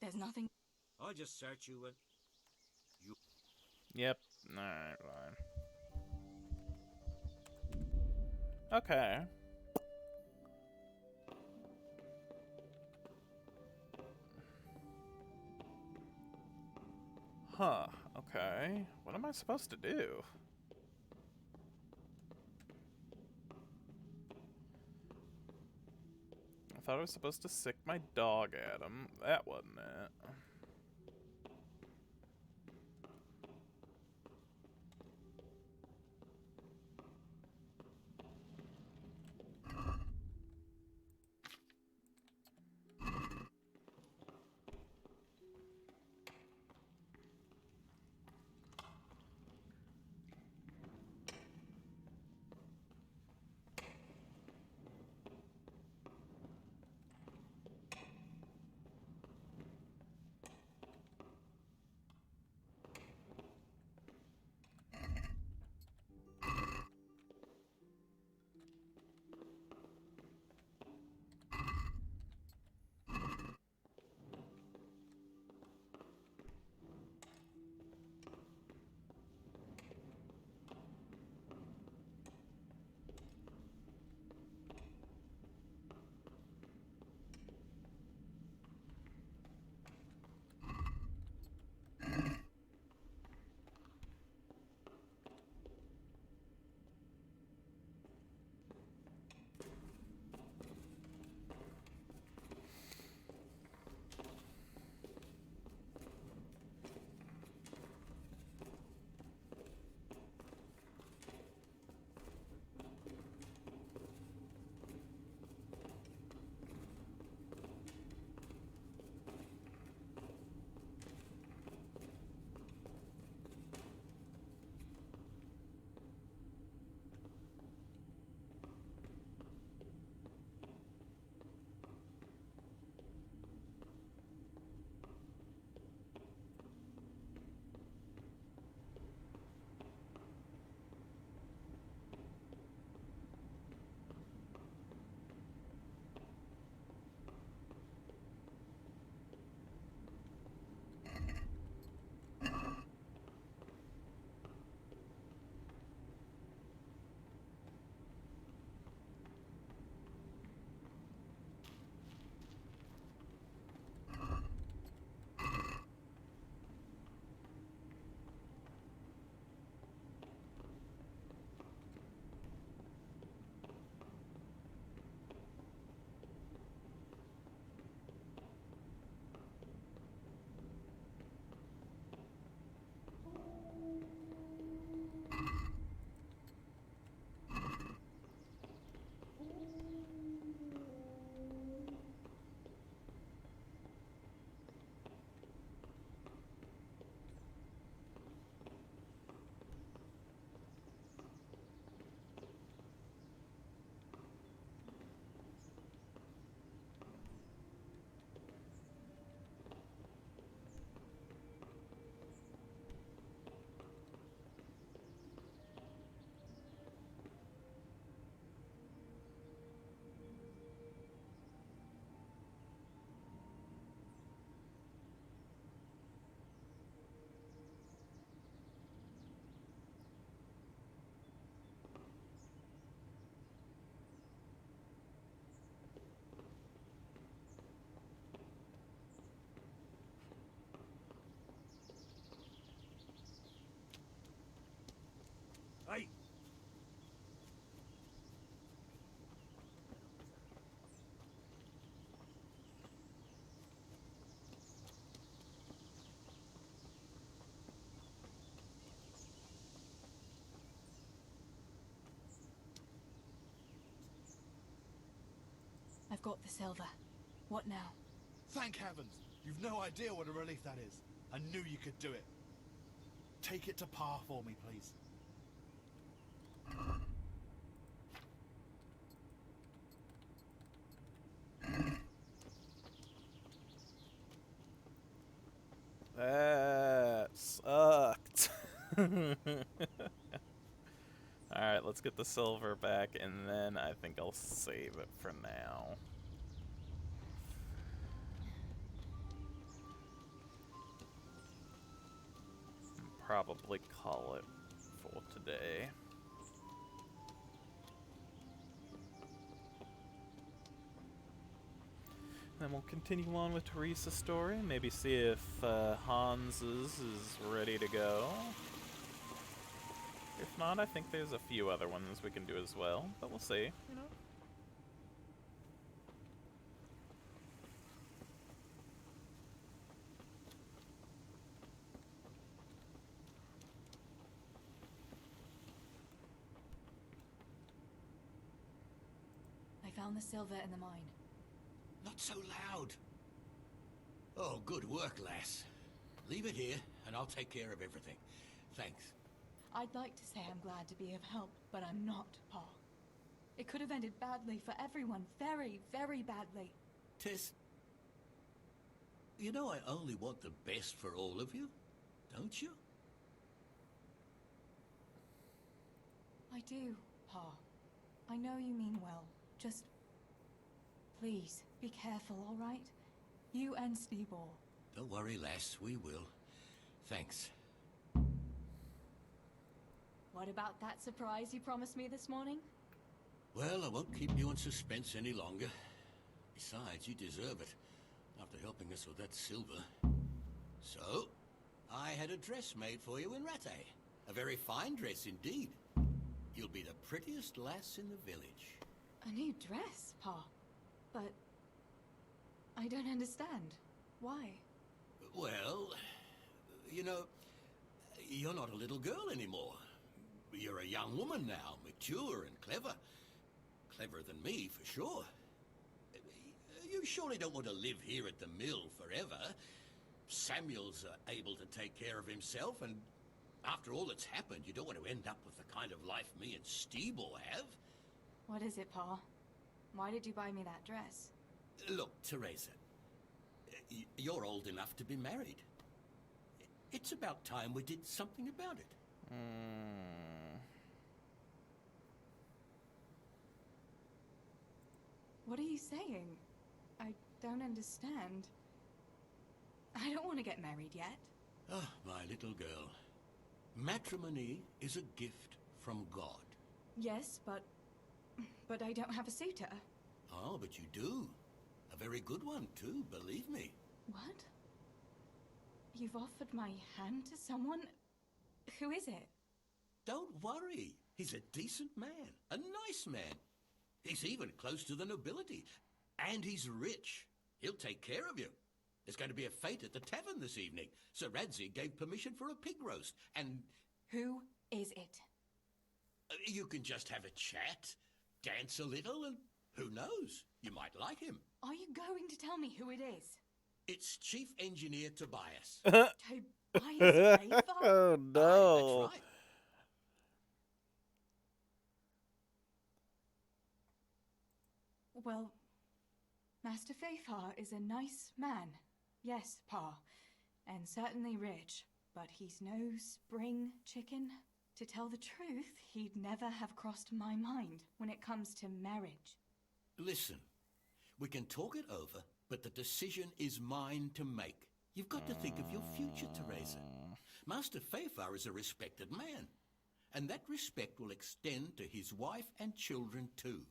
There's nothing... I'll just search you and... You... Yep. Alright, fine. Okay. Huh. Okay. What am I supposed to do? I thought I was supposed to sick my dog at him. That wasn't it. Hey! I've got the silver. What now? Thank heavens! You've no idea what a relief that is. I knew you could do it. Take it to Pa for me, please. That sucked. Alright, let's get the silver back, and then I think I'll save it for now. Probably call it for today. Then we'll continue on with Teresa's story, maybe see if Hans's is ready to go. If not, I think there's a few other ones we can do as well, but we'll see, you know. I found the silver in the mine. Not so loud. Oh, good work, lass. Leave it here, and I'll take care of everything. Thanks. I'd like to say I'm glad to be of help, but I'm not, Pa. It could have ended badly for everyone. Very, very badly. Tess, you know I only want the best for all of you, don't you? I do, Pa. I know you mean well. Just... please, be careful, all right? You and Steeball. Don't worry, lass, we will. Thanks. What about that surprise you promised me this morning? Well, I won't keep you in suspense any longer. Besides, you deserve it, after helping us with that silver. So, I had a dress made for you in Rattay. A very fine dress indeed. You'll be the prettiest lass in the village. A new dress, Pa. But... I don't understand. Why? Well, you know, you're not a little girl anymore. You're a young woman now, mature and clever. Cleverer than me, for sure. You surely don't want to live here at the mill forever. Samuel's able to take care of himself, and after all that's happened, you don't want to end up with the kind of life me and Steeball have. What is it, Pa? Why did you buy me that dress? Look, Teresa, you're old enough to be married. It's about time we did something about it. What are you saying? I don't understand. I don't want to get married yet. Ah, my little girl. Matrimony is a gift from God. Yes, but I don't have a suitor. Oh, but you do. A very good one, too, believe me. What? You've offered my hand to someone? Who is it? Don't worry. He's a decent man. A nice man. He's even close to the nobility. And he's rich. He'll take care of you. There's going to be a fete at the tavern this evening. Sir Radzi gave permission for a pig roast, and... Who is it? You can just have a chat, dance a little, and who knows? You might like him. Are you going to tell me who it is? It's Chief Engineer Tobias. Tobias Favor? Oh, no. That's right. Well, Master Fafar is a nice man. Yes, Pa. And certainly rich. But he's no spring chicken. To tell the truth, he'd never have crossed my mind when it comes to marriage. Listen, we can talk it over, but the decision is mine to make. You've got to think of your future, Teresa. Master Fafar is a respected man. And that respect will extend to his wife and children too.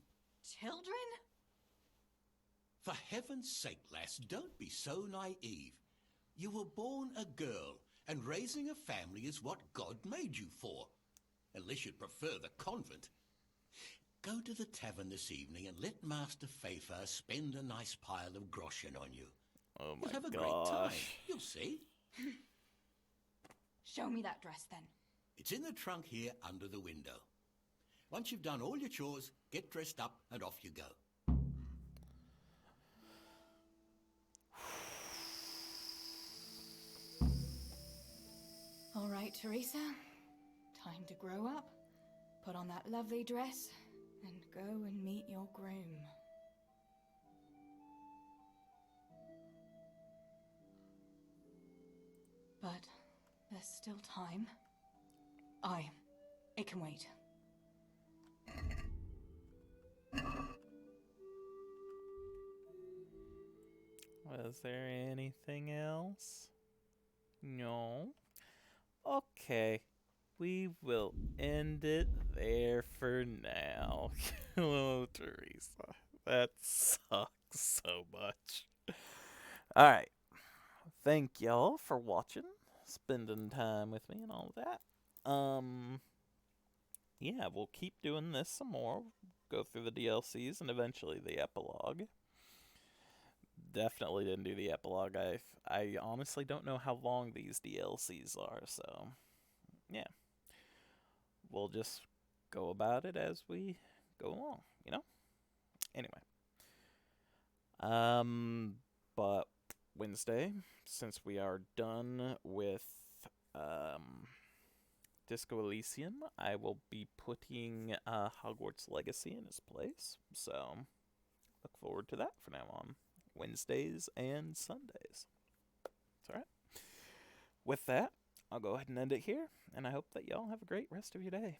Children? For heaven's sake, lass, don't be so naive. You were born a girl, and raising a family is what God made you for. And unless you'd prefer the convent. Go to the tavern this evening and let Master Fafar spend a nice pile of groschen on you. Oh You'll my have a great time. gosh. You'll see. Show me that dress then. It's in the trunk here under the window. Once you've done all your chores, get dressed up and off you go. All right, Teresa. Time to grow up, put on that lovely dress, and go and meet your groom. But there's still time. It can wait. Was there anything else? No. Okay. We will end it there for now. Oh, Teresa. That sucks so much. Alright. Thank y'all for watching, spending time with me and all that. Yeah, we'll keep doing this some more. Go through the DLCs and eventually the epilogue. Definitely didn't do the epilogue. I honestly don't know how long these DLCs are, so yeah. We'll just go about it as we go along, you know? Anyway. But Wednesday, since we are done with Disco Elysium, I will be putting Hogwarts Legacy in its place. So, look forward to that from now on. Wednesdays and Sundays. It's alright. With that, I'll go ahead and end it here, and I hope that y'all have a great rest of your day.